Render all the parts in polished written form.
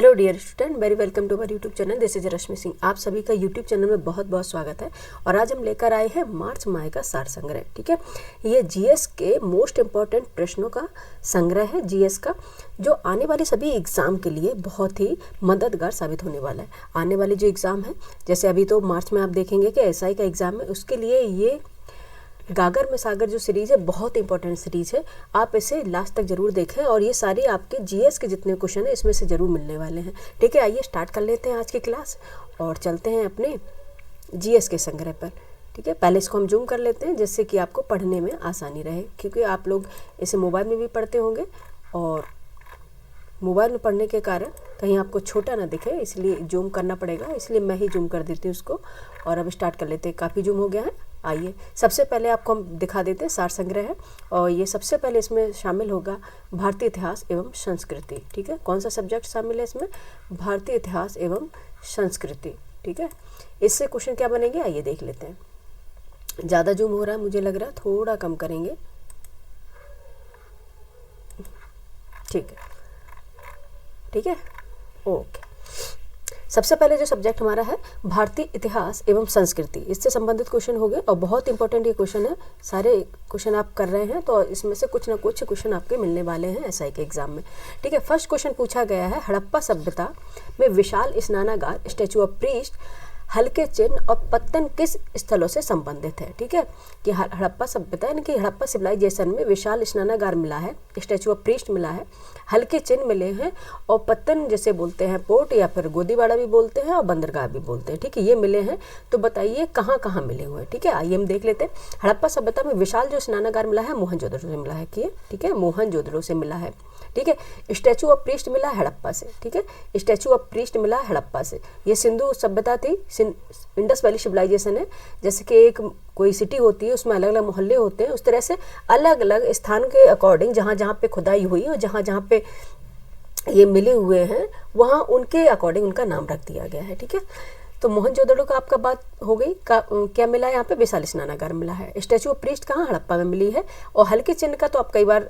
Hello dear student, very welcome to our YouTube channel. This is Rashmi Singh. आप सभी का YouTube channel में बहुत बहुत स्वागत है। और आज हम लेकर आए हैं मार्च माह का सार संग्रह। ठीक है, ये जीएस के मोस्ट इम्पॉर्टेंट प्रश्नों का संग्रह है जीएस का, जो आने वाले सभी एग्ज़ाम के लिए बहुत ही मददगार साबित होने वाला है। आने वाले जो एग्ज़ाम है, जैसे अभी तो मार्च में आप देखेंगे कि एसआई का एग्ज़ाम है, उसके लिए ये गागर में सागर जो सीरीज़ है बहुत इंपॉर्टेंट सीरीज़ है। आप इसे लास्ट तक जरूर देखें और ये सारे आपके जीएस के जितने क्वेश्चन हैं इसमें से ज़रूर मिलने वाले हैं। ठीक है, आइए स्टार्ट कर लेते हैं आज की क्लास और चलते हैं अपने जीएस के संग्रह पर। ठीक है, पहले इसको हम जूम कर लेते हैं जिससे कि आपको पढ़ने में आसानी रहे, क्योंकि आप लोग इसे मोबाइल में भी पढ़ते होंगे और मोबाइल में पढ़ने के कारण कहीं आपको छोटा ना दिखे, इसलिए जूम करना पड़ेगा। इसलिए मैं ही जूम कर देती हूँ उसको। और अब स्टार्ट कर लेते हैं। काफ़ी जूम हो गया है। आइए सबसे पहले आपको हम दिखा देते हैं सार संग्रह है, और ये सबसे पहले इसमें शामिल होगा भारतीय इतिहास एवं संस्कृति। ठीक है, कौन सा सब्जेक्ट शामिल है इसमें? भारतीय इतिहास एवं संस्कृति। ठीक है, इससे क्वेश्चन क्या बनेंगे आइए देख लेते हैं। ज़्यादा जूम हो रहा है मुझे लग रहा है, थोड़ा कम करेंगे। ठीक है, ठीक है, ओके। सबसे पहले जो सब्जेक्ट हमारा है भारतीय इतिहास एवं संस्कृति, इससे संबंधित क्वेश्चन हो गए और बहुत इंपॉर्टेंट ये क्वेश्चन है। सारे क्वेश्चन आप कर रहे हैं तो इसमें से कुछ ना कुछ क्वेश्चन आपके मिलने वाले हैं एसआई के एग्जाम में। ठीक है, फर्स्ट क्वेश्चन पूछा गया है, हड़प्पा सभ्यता में विशाल स्नानागार, स्टैचू ऑफ प्रीस्ट, हल्के चिन्ह और पत्तन किस स्थलों से संबंधित है? ठीक है, कि हड़प्पा सभ्यता यानी कि हड़प्पा सिविलाइजेशन में विशाल स्नानागार मिला है, स्टैचू ऑफ प्रीस्ट मिला है, हल्के चिन्ह मिले हैं और पत्तन जैसे बोलते हैं पोर्ट या फिर गोदीवाड़ा भी बोलते हैं और बंदरगाह भी बोलते हैं। ठीक है, ये मिले हैं। तो बताइए कहाँ कहाँ मिले हुए हैं? ठीक है, आइए हम देख लेते हैं। हड़प्पा सभ्यता में विशाल जो स्नानागार मिला है मोहनजोदड़ो से मिला है। ठीक है, मोहनजोदड़ो से मिला है। ठीक है, स्टैचू ऑफ प्रीस्ट मिला हड़प्पा से। ठीक है, स्टैचू ऑफ प्रीस्ट मिला हड़प्पा से। ये सिंधु सभ्यता थी, इंडस वैली सिविलाइजेशन है। जैसे कि एक कोई सिटी होती है उसमें अलग अलग मोहल्ले होते हैं, उस तरह से अलग अलग स्थान के अकॉर्डिंग जहाँ जहाँ पे खुदाई हुई और जहाँ जहाँ पे ये मिले हुए हैं वहाँ उनके अकॉर्डिंग उनका नाम रख दिया गया है। ठीक है, तो मोहनजोदड़ो का आपका बात हो गई। क्या मिला है यहाँ पे? विशाल स्नानागार मिला है। स्टैचू ऑफ प्रीस्ट कहाँ? हड़प्पा में मिली है। और हल्के चिन्ह का तो आप कई बार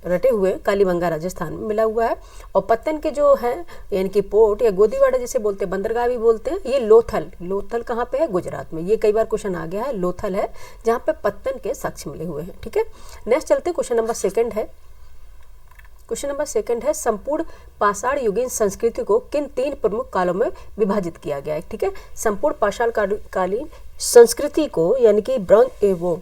रटे हुए, कालीबंगा राजस्थान में मिला हुआ है। और पत्तन के जो है यानी कि पोर्ट या गोदीवाड़ा जैसे बोलते हैं, बंदरगाह भी बोलते हैं, ये लोथल कहाँ पे है? गुजरात में। ये कई बार क्वेश्चन आ गया है, लोथल है जहाँ पे पत्तन के साक्ष्य मिले हुए हैं। ठीक है, नेक्स्ट चलते क्वेश्चन नंबर सेकंड है। क्वेश्चन नंबर सेकंड है, संपूर्ण पाषाण युगीन संस्कृति को किन तीन प्रमुख कालों में विभाजित किया गया है? ठीक है, संपूर्ण पाषाण कालीन संस्कृति को यानी कि ब्रॉन्ज वो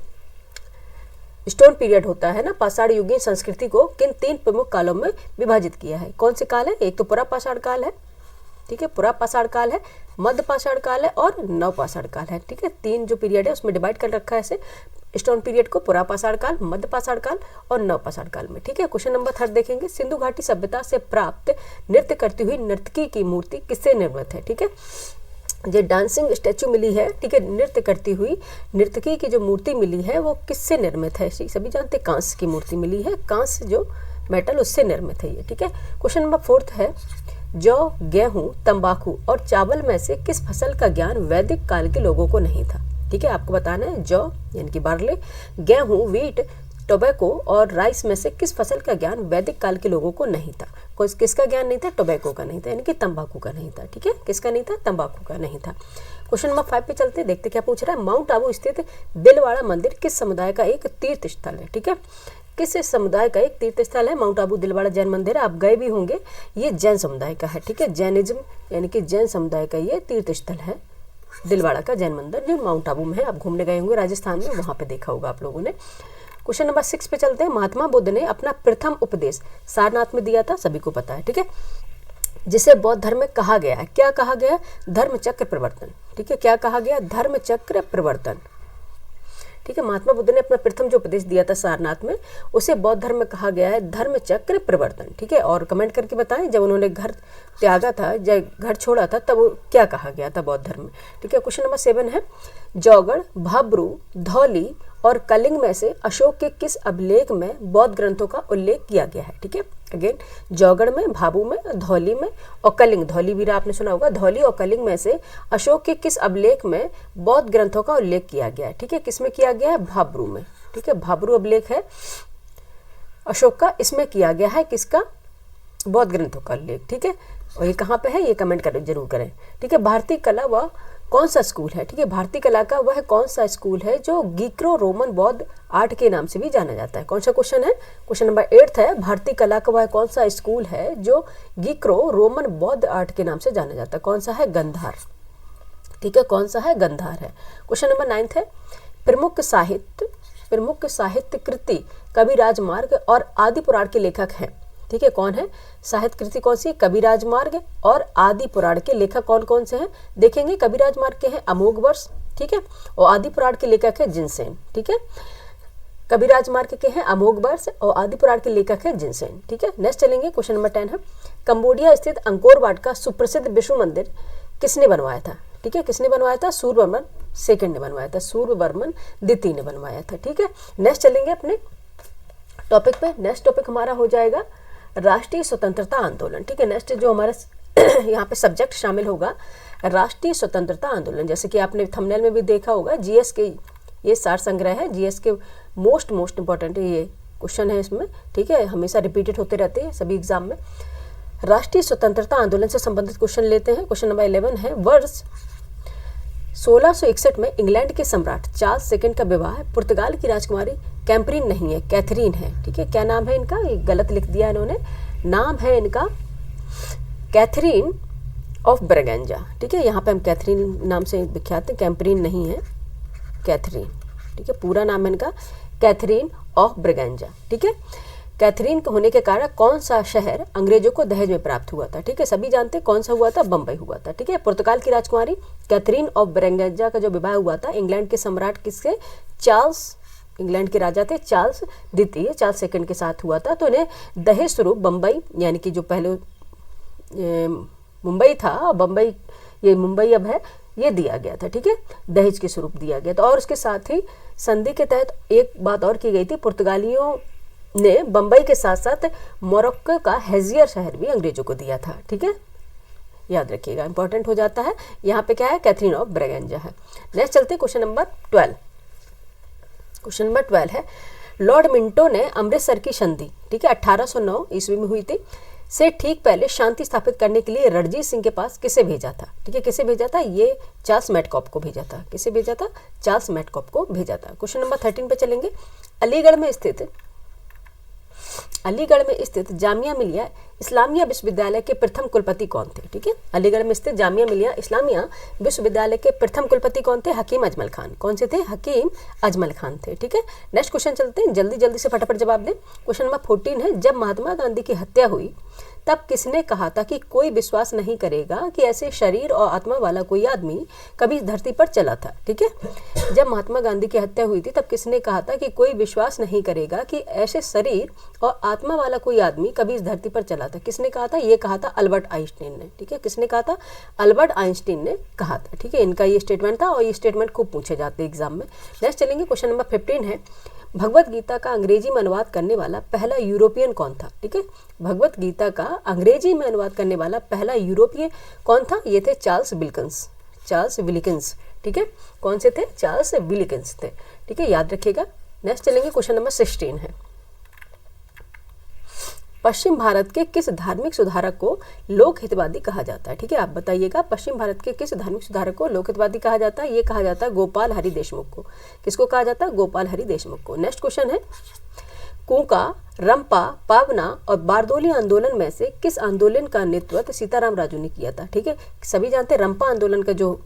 स्टोन पीरियड होता है ना, पाषाण युगीन संस्कृति को किन तीन प्रमुख कालों में विभाजित किया है? कौन से काल है? एक तो पुरा पाषाण काल है, ठीक है, पुरा पाषाण काल है, मध्य पाषाण काल है और नव पाषाण काल है। ठीक है, तीन जो पीरियड है उसमें डिवाइड कर रखा है ऐसे स्टोन पीरियड को, पुरा पाषाण काल, मध्य पाषाण काल और नव पाषाण काल में। ठीक है, क्वेश्चन नंबर थर्ड देखेंगे, सिंधु घाटी सभ्यता से प्राप्त नृत्य करती हुई नर्तकी की मूर्ति किससे निर्मित है? ठीक है, ये डांसिंग स्टैचू मिली है। ठीक है, नृत्य करती हुई नर्तकी की जो मूर्ति मिली है वो किससे निर्मित है? सभी जानते हैं कांस्य की मूर्ति मिली है, कांस्य जो मेटल उससे निर्मित है ये। ठीक है, क्वेश्चन नंबर फोर्थ है, जौ, गेहूं, तंबाकू और चावल में से किस फसल का ज्ञान वैदिक काल के लोगों को नहीं था? ठीक है, आपको बताना है जौ यानी कि बार्ले, गेहूं, व्हीट, टोबैको और राइस में से किस फसल का ज्ञान वैदिक काल के लोगों को नहीं था? किसका ज्ञान नहीं था? टोबैको का नहीं था, यानी कि तंबाकू का नहीं था। ठीक है, किसका नहीं था? तंबाकू का नहीं था। क्वेश्चन नंबर 5 पे चलते, देखते क्या पूछ रहा है। माउंट आबू स्थित दिलवाड़ा मंदिर किस समुदाय का एक तीर्थ स्थल है? ठीक है, किस समुदाय का एक तीर्थ स्थल है? माउंट आबू दिलवाड़ा जैन मंदिर, आप गए भी होंगे, ये जैन समुदाय का है। ठीक है, जैनिज्म यानी कि जैन समुदाय का ये तीर्थ स्थल है, दिलवाड़ा का जैन मंदिर जो माउंट आबू में है। आप घूमने गए होंगे राजस्थान में, वहाँ पे देखा होगा आप लोगों ने। क्वेश्चन नंबर 6 पे चलते हैं, महात्मा बुद्ध ने अपना प्रथम उपदेश सारनाथ में दिया था, सभी को पता है। ठीक है, जिसे बौद्ध धर्म में कहा गया है, क्या कहा गया? धर्म चक्र प्रवर्तन। ठीक है, क्या कहा गया? धर्म चक्र प्रवर्तन। ठीक है, महात्मा बुद्ध ने अपना प्रथम जो उपदेश दिया था सारनाथ में, उसे बौद्ध धर्म में कहा गया है धर्म चक्र प्रवर्तन। ठीक है, और कमेंट करके बताएं जब उन्होंने घर त्यागा था, जब घर छोड़ा था, तब क्या कहा गया था बौद्ध धर्म में? ठीक है, क्वेश्चन नंबर 7 है, जौगढ़, भाब्रू, धौली और कलिंग में से अशोक के किस अभिलेख में बौद्ध ग्रंथों का उल्लेख किया गया है? ठीक है, अगेन जौगढ़ में, भाबू में, धौली में और कलिंग, धौली भी आपने सुना होगा, धौली और कलिंग में से अशोक के किस अभिलेख में बौद्ध ग्रंथों का उल्लेख किया गया है? ठीक है, किसमें किया गया है? भाब्रू में। ठीक है, भाब्रू अभिलेख है अशोक का, इसमें किया गया है किसका? बौद्ध ग्रंथों का उल्लेख। ठीक है, और ये कहाँ पे है ये कमेंट करें जरूर करें। ठीक है, भारतीय कला वह कौन सा स्कूल है? ठीक है, भारतीय कला का वह कौन सा स्कूल है जो ग्रीको रोमन बौद्ध आर्ट के नाम से भी जाना जाता है? कौन सा क्वेश्चन है? क्वेश्चन नंबर 8 है, भारतीय कला का वह कौन सा स्कूल है जो ग्रीको रोमन बौद्ध आर्ट के नाम से जाना जाता है? कौन सा है? गंधार। ठीक है, कौन सा है? गंधार है। क्वेश्चन नंबर 9 है, प्रमुख साहित्य कृति कवि राजमार्ग और आदि पुराण के लेखक हैं। ठीक है, कौन है? साहित्य कृति कौन सी? कवि राजमार्ग और आदि पुराण के लेखक कौन कौन से हैं? देखेंगे, कवि राजमार्ग के हैं अमोघ वर्ष, ठीक है, और आदि पुराण के लेखक है जिनसेन। ठीक है, कवि राजमार्ग के हैं अमोघ वर्ष और आदि पुराण के लेखक है जिनसेन। ठीक है, नेक्स्ट चलेंगे, क्वेश्चन नंबर 10 है, कंबोडिया स्थित अंकोर वाट का सुप्रसिद्ध विष्णु मंदिर किसने बनवाया था? ठीक है, किसने बनवाया था? सूर्यवर्मन सेकंड ने बनवाया था, सूर्यवर्मन द्वितीय ने बनवाया था। ठीक है, नेक्स्ट चलेंगे अपने टॉपिक पे। नेक्स्ट टॉपिक हमारा हो जाएगा राष्ट्रीय स्वतंत्रता आंदोलन। ठीक है, नेक्स्ट जो हमारा यहाँ पे सब्जेक्ट शामिल होगा राष्ट्रीय स्वतंत्रता आंदोलन। जैसे कि आपने थंबनेल में भी देखा होगा, जीएस के ये सार संग्रह है, जीएस के मोस्ट इंपॉर्टेंट ये क्वेश्चन है इसमें। ठीक है, हमेशा रिपीटेड होते रहते हैं सभी एग्जाम में। राष्ट्रीय स्वतंत्रता आंदोलन से संबंधित क्वेश्चन लेते हैं। क्वेश्चन नंबर 11 है, वर्ष 1661 में इंग्लैंड के सम्राट चार्ल्स सेकंड का विवाह पुर्तगाल की राजकुमारी कैम्परीन नहीं है, कैथरीन है। ठीक है, क्या नाम है इनका? ये गलत लिख दिया इन्होंने, नाम है इनका कैथरीन ऑफ ब्रगेंजा। ठीक है, यहाँ पे हम कैथरीन नाम से विख्यात है, कैम्परीन नहीं है, कैथरीन। ठीक है, पूरा नाम है इनका कैथरीन ऑफ ब्रगेंजा। ठीक है, कैथरीन के होने के कारण कौन सा शहर अंग्रेजों को दहेज में प्राप्त हुआ था? ठीक है, सभी जानते हैं कौन सा हुआ था, बम्बई हुआ था। ठीक है, पुर्तगाल की राजकुमारी कैथरीन ऑफ ब्रगेंजा का जो विवाह हुआ था इंग्लैंड के सम्राट किसके? चार्ल्स, इंग्लैंड के राजा थे चार्ल्स द्वितीय, चार्ल्स सेकंड के साथ हुआ था। तो इन्हें दहेज स्वरूप बम्बई, यानी कि जो पहले मुंबई था, बम्बई, ये मुंबई अब है, ये दिया गया था। ठीक है, दहेज के स्वरूप दिया गया था। और उसके साथ ही संधि के तहत एक बात और की गई थी, पुर्तगालियों ने बम्बई के साथ साथ मोरक्को का हेजियर शहर भी अंग्रेजों को दिया था। ठीक है, याद रखिएगा, इंपॉर्टेंट हो जाता है। यहाँ पे क्या है? कैथरीन ऑफ ब्रगेंजा है। नेक्स्ट चलते क्वेश्चन नंबर 12। क्वेश्चन नंबर 12 है, लॉर्ड मिंटो ने अमृतसर की संधि, ठीक है, 1809 ईस्वी में हुई थी, से ठीक पहले शांति स्थापित करने के लिए रणजीत सिंह के पास किसे भेजा था? ठीक है, किसे भेजा था? ये चार्ल्स मैडकॉप को भेजा था। किसे भेजा था? चार्ल्स मैडकॉप को भेजा था। क्वेश्चन नंबर 13 पे चलेंगे। अलीगढ़ में स्थित जामिया मिलिया इस्लामिया विश्वविद्यालय के प्रथम कुलपति कौन थे? ठीक है, अलीगढ़ में स्थित जामिया मिलिया इस्लामिया विश्वविद्यालय के प्रथम कुलपति कौन थे? हकीम अजमल खान। कौन से थे? हकीम अजमल खान थे। ठीक है, नेक्स्ट क्वेश्चन चलते हैं, जल्दी से फटाफट जवाब दें। क्वेश्चन नंबर 14 है, जब महात्मा गांधी की हत्या हुई तब किसने कहा था कि कोई विश्वास नहीं करेगा कि ऐसे शरीर और आत्मा वाला कोई आदमी कभी इस धरती पर चला था? ठीक है, जब महात्मा गांधी की हत्या हुई थी तब किसने कहा था कि कोई विश्वास नहीं करेगा कि ऐसे शरीर और आत्मा वाला कोई आदमी कभी इस धरती पर चला था? किसने कहा था? ये कहा था अल्बर्ट आइंस्टीन ने। ठीक है, किसने कहा था? अल्बर्ट आइंस्टीन ने कहा था। ठीक है, इनका ये स्टेटमेंट था और ये स्टेटमेंट खूब पूछे जाते हैं एग्जाम में। नेक्स्ट चलेंगे, क्वेश्चन नंबर 15 है, भगवत गीता का अंग्रेजी में अनुवाद करने वाला पहला यूरोपियन कौन था? ठीक है, भगवत गीता का अंग्रेजी में अनुवाद करने वाला पहला यूरोपीय कौन था? ये थे चार्ल्स विल्किंस। ठीक है, कौन से थे? चार्ल्स विल्किंस थे। ठीक है, याद रखिएगा। नेक्स्ट चलेंगे, क्वेश्चन नंबर 16 है, पश्चिम भारत के किस धार्मिक सुधारक को लोक हितवादी कहा जाता है? ठीक है, आप बताइएगा, पश्चिम भारत के किस धार्मिक सुधारक को लोक हितवादी कहा जाता है? ये कहा जाता है गोपाल हरि देशमुख को। किसको कहा जाता है? गोपाल हरि देशमुख को। नेक्स्ट क्वेश्चन है, कूका, रंपा, पावना और बारदोली आंदोलन में से किस आंदोलन का नेतृत्व सीताराम राजू ने किया था? ठीक है, सभी जानते हैं रंपा आंदोलन का जो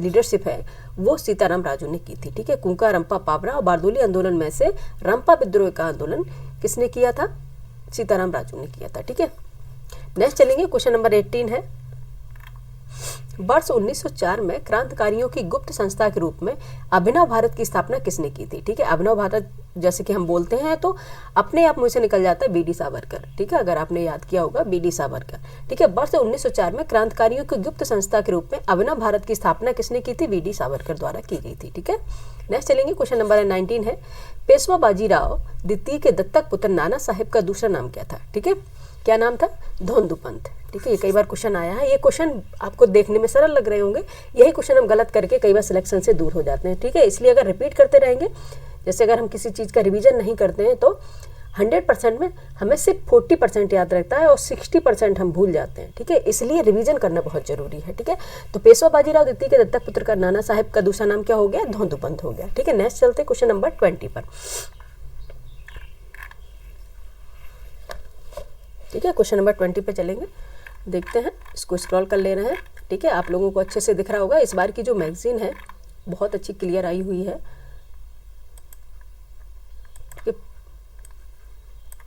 लीडरशिप है वो सीताराम राजू ने की थी। ठीक है, कूका, रंपा, पावना और बारदोली आंदोलन में से रंपा विद्रोह का आंदोलन किसने किया था? सीताराम राजू ने किया था। ठीक है, नेक्स्ट चलेंगे, क्वेश्चन नंबर 18 है, वर्ष 1904 में क्रांतिकारियों की गुप्त संस्था के रूप में अभिनव भारत की स्थापना किसने की थी? ठीक है, अभिनव भारत जैसे कि हम बोलते हैं तो अपने आप मुंह से निकल जाता है बीडी सावरकर। ठीक है, अगर आपने याद किया होगा बीडी सावरकर। ठीक है, वर्ष 1904 में क्रांतिकारियों की गुप्त संस्था के रूप में अभिनव भारत की स्थापना किसने की थी? बीडी सावरकर द्वारा की गई थी। ठीक है, नेक्स्ट चलेंगे, क्वेश्चन नंबर 19 है, पेशवा बाजीराव द्वितीय के दत्तक पुत्र नाना साहेब का दूसरा नाम क्या था? ठीक है, क्या नाम था? धोंदूपंत। ठीक है, ये कई बार क्वेश्चन आया है, ये क्वेश्चन आपको देखने में सरल लग रहे होंगे, यही क्वेश्चन हम गलत करके कई बार सिलेक्शन से दूर हो जाते हैं। ठीक है, इसलिए अगर रिपीट करते रहेंगे, जैसे अगर हम किसी चीज़ का रिवीजन नहीं करते हैं तो 100% में हमें सिर्फ 40% याद रहता है और 60% हम भूल जाते हैं, ठीक है। इसलिए रिवीजन करना बहुत जरूरी है, ठीक है। तो पेशवा बाजीराव द्वितीय के दत्तक पुत्र का नाना साहेब का दूसरा नाम क्या हो गया, धोंदूपंत हो गया, ठीक है। नेक्स्ट चलते क्वेश्चन नंबर 20 पर, ठीक है। क्वेश्चन नंबर 20 पे चलेंगे, देखते हैं, इसको स्क्रॉल कर ले रहे हैं, ठीक है। आप लोगों को अच्छे से दिख रहा होगा, इस बार की जो मैगजीन है बहुत अच्छी क्लियर आई हुई है,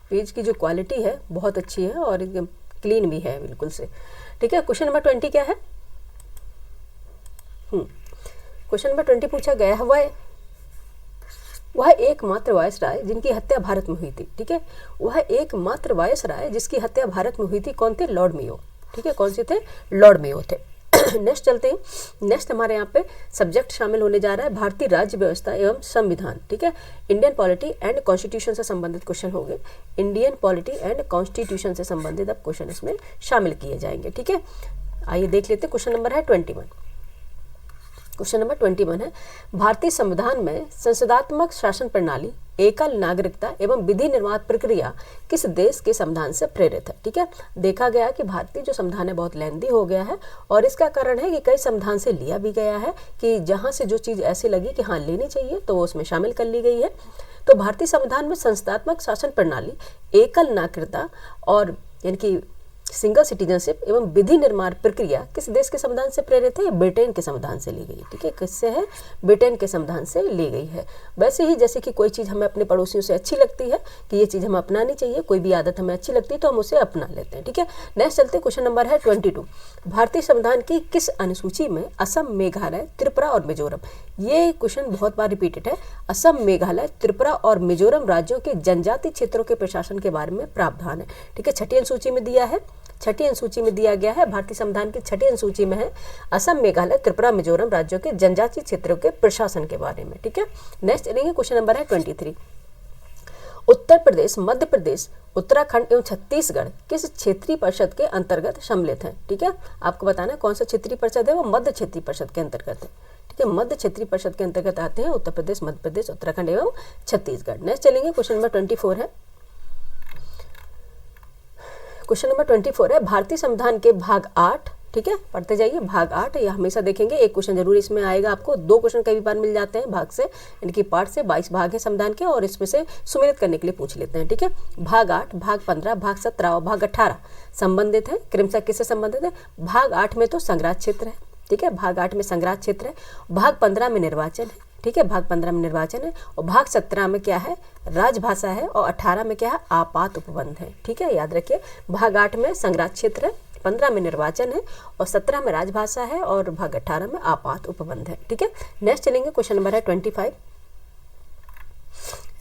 पेज की जो क्वालिटी है बहुत अच्छी है और एकदम क्लीन भी है बिल्कुल से, ठीक है। क्वेश्चन नंबर 20 क्या है, क्वेश्चन नंबर 20 पूछा गया है, वह एकमात्र वायसराय जिनकी हत्या भारत में हुई थी, ठीक है। वह एकमात्र वायसराय जिसकी हत्या भारत में हुई थी कौन थे, लॉर्ड मेयो, ठीक है। कौन से थे, लॉर्ड मेयो थे। नेक्स्ट चलते हैं, नेक्स्ट हमारे यहाँ पे सब्जेक्ट शामिल होने जा रहा है भारतीय राज्य व्यवस्था एवं संविधान, ठीक है। इंडियन पॉलिटी एंड कॉन्स्टिट्यूशन से संबंधित क्वेश्चन हो गए, इंडियन पॉलिटी एंड कॉन्स्टिट्यूशन से संबंधित अब क्वेश्चन इसमें शामिल किए जाएंगे, ठीक है। आइए देख लेते हैं, क्वेश्चन नंबर है 21। क्वेश्चन नंबर 21 है, भारतीय संविधान में संसदात्मक शासन प्रणाली, एकल नागरिकता एवं विधि निर्माण प्रक्रिया किस देश के संविधान से प्रेरित है, ठीक है। देखा गया कि भारतीय जो संविधान है बहुत लेंदी हो गया है और इसका कारण है कि कई संविधान से लिया भी गया है कि जहां से जो चीज़ ऐसी लगी कि हाँ लेनी चाहिए तो वो उसमें शामिल कर ली गई है। तो भारतीय संविधान में संसदात्मक शासन प्रणाली, एकल नागरिकता और यानी कि सिंगल सिटीजनशिप एवं विधि निर्माण प्रक्रिया किस देश के संविधान से प्रेरित है, ब्रिटेन के संविधान से ली गई, ठीक है। किससे है, ब्रिटेन के संविधान से ली गई है। वैसे ही जैसे कि कोई चीज़ हमें अपने पड़ोसियों से अच्छी लगती है कि ये चीज़ हमें अपनानी चाहिए, कोई भी आदत हमें अच्छी लगती है तो हम उसे अपना लेते हैं, ठीक है। नेक्स्ट चलते, क्वेश्चन नंबर है 22, भारतीय संविधान की किस अनुसूची में असम, मेघालय, त्रिपुरा और मिजोरम, ये क्वेश्चन बहुत बार रिपीटेड है, असम, मेघालय, त्रिपुरा और मिजोरम राज्यों के जनजातीय क्षेत्रों के प्रशासन के बारे में प्रावधान है, ठीक है। छठी अनुसूची में दिया है, छठी अनुसूची में दिया गया है, भारतीय संविधान की छठी अनुसूची में है असम, मेघालय, त्रिपुरा, मिजोरम राज्यों के जनजातीय क्षेत्रों के प्रशासन के बारे में, ठीक है। नेक्स्ट चलेंगे, क्वेश्चन नंबर है 23, उत्तर प्रदेश, मध्य प्रदेश, उत्तराखंड एवं छत्तीसगढ़ किस क्षेत्रीय परिषद के अंतर्गत सम्मिलित है, ठीक है। आपको बताना है कौन सा क्षेत्रीय परिषद है, वो मध्य क्षेत्रीय परिषद के अंतर्गत है, ठीक है। मध्य क्षेत्रीय परिषद के अंतर्गत आते हैं उत्तर प्रदेश, मध्य प्रदेश, उत्तराखंड एवं छत्तीसगढ़। नेक्स्ट चलेंगे, क्वेश्चन नंबर 24 है, क्वेश्चन नंबर 24 है, भारतीय संविधान के भाग 8, ठीक है, पढ़ते जाइए, भाग 8 ये हमेशा देखेंगे, एक क्वेश्चन जरूर इसमें आएगा आपको, 2 क्वेश्चन कई बार मिल जाते हैं भाग से, यानी कि पार्ट से 22 भाग है संविधान के और इसमें से सुमेलित करने के लिए पूछ लेते हैं, ठीक है। भाग 8, भाग 15, भाग 17 और भाग 18 संबंधित है, क्रमशः किससे संबंधित है, भाग 8 में तो संग्रह क्षेत्र है, ठीक है, भाग 8 में संग्रह क्षेत्र है, भाग 15 में निर्वाचन है, ठीक है, भाग 15 में निर्वाचन है और भाग 17 में क्या है, राजभाषा है और 18 में क्या है, आपात उपबंध है, ठीक है। याद रखिए, भाग 8 में संग्रह क्षेत्र है, 15 में निर्वाचन है और 17 में राजभाषा है और भाग 18 में आपात उपबंध है, ठीक है। नेक्स्ट चलेंगे, क्वेश्चन नंबर है 25,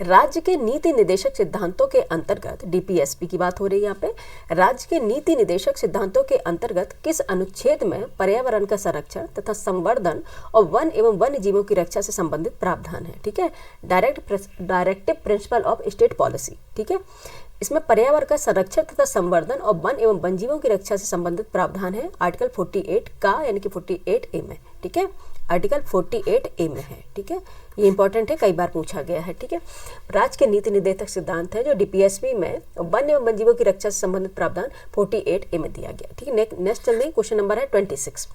राज्य के नीति निदेशक सिद्धांतों के अंतर्गत, डीपीएसपी की बात हो रही है यहाँ पे, राज्य के नीति निदेशक सिद्धांतों के अंतर्गत किस अनुच्छेद में पर्यावरण का संरक्षण तथा संवर्धन और वन एवं वन्य जीवों की रक्षा से संबंधित प्रावधान है, ठीक है। Directive principle of state policy, ठीक है। इसमें पर्यावरण का संरक्षण तथा संवर्धन और वन एवं वन्यजीवों की रक्षा से संबंधित प्रावधान है आर्टिकल 48 का, यानी कि 48A में, ठीक है, आर्टिकल 48A में है, ठीक है। ये इंपॉर्टेंट है, कई बार पूछा गया है, ठीक है। राज्य के नीति निर्देशक सिद्धांत है जो डीपीएसपी में वन एवं वन्यजीवों की रक्षा से संबंधित प्रावधान 48A में दिया गया, ठीक है। नेक्स्ट चल रही क्वेश्चन नंबर है 26,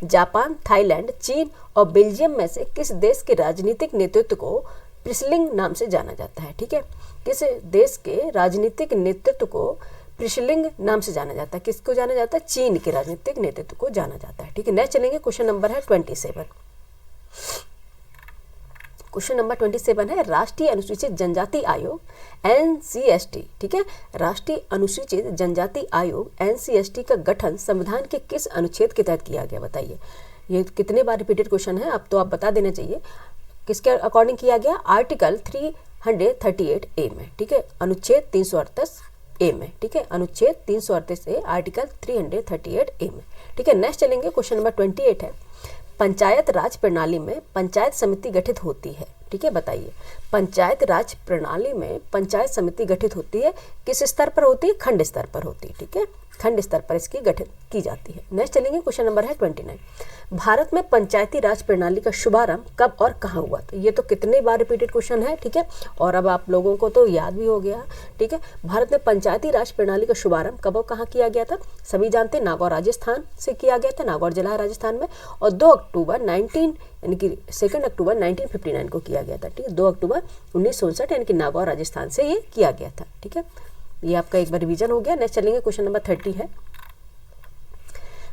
जापान, थाईलैंड, चीन और बेल्जियम में से किस देश के राजनीतिक नेतृत्व को प्रिसलिंग नाम से जाना जाता है, ठीक है। किस देश के राजनीतिक नेतृत्व को प्रिसलिंग नाम से जाना जाता है, किसको जाना जाता है, चीन के राजनीतिक नेतृत्व को जाना जाता है, ठीक है। नेक्स्ट चलेंगे, क्वेश्चन नंबर है 27, क्वेश्चन नंबर 27 है, राष्ट्रीय अनुसूचित जनजाति आयोग NCST, ठीक है, राष्ट्रीय अनुसूचित जनजाति आयोग NCST का गठन संविधान के किस अनुच्छेद के तहत किया गया, बताइए। ये कितने बार रिपीटेड क्वेश्चन है, अब तो आप बता देना चाहिए, किसके अकॉर्डिंग किया गया, आर्टिकल 338A में, ठीक है, अनुच्छेद 338A में, ठीक है, अनुच्छेद 338A आर्टिकल 338A में, ठीक है। नेक्स्ट चलेंगे, क्वेश्चन नंबर 28 है, पंचायत राज प्रणाली में पंचायत समिति गठित होती है, ठीक है, बताइए। पंचायत राज प्रणाली में पंचायत समिति गठित होती है, किस स्तर पर होती है, खंड स्तर पर होती है, ठीक है, खंड स्तर पर इसकी गठन की जाती है। नेक्स्ट चलेंगे, क्वेश्चन नंबर है 29। भारत में पंचायती राज प्रणाली का शुभारंभ कब और कहाँ हुआ? तो ये तो कितने बार रिपीटेड क्वेश्चन है, ठीक है, और अब आप लोगों को तो याद भी हो गया, ठीक है। भारत में पंचायती राज प्रणाली का शुभारंभ कब और कहाँ किया गया था? सभी जानते हैं, नागौर राजस्थान से किया गया था, नागौर जिला है राजस्थान में, और 2 अक्टूबर 2 अक्टूबर 1959 को किया गया था, ठीक है। 2 अक्टूबर 1959 यानी कि नागौर राजस्थान से ये किया गया था, ठीक है। ये आपका एक बार रिवीजन हो गया। नेक्स्ट चलेंगे, क्वेश्चन नंबर 30 है,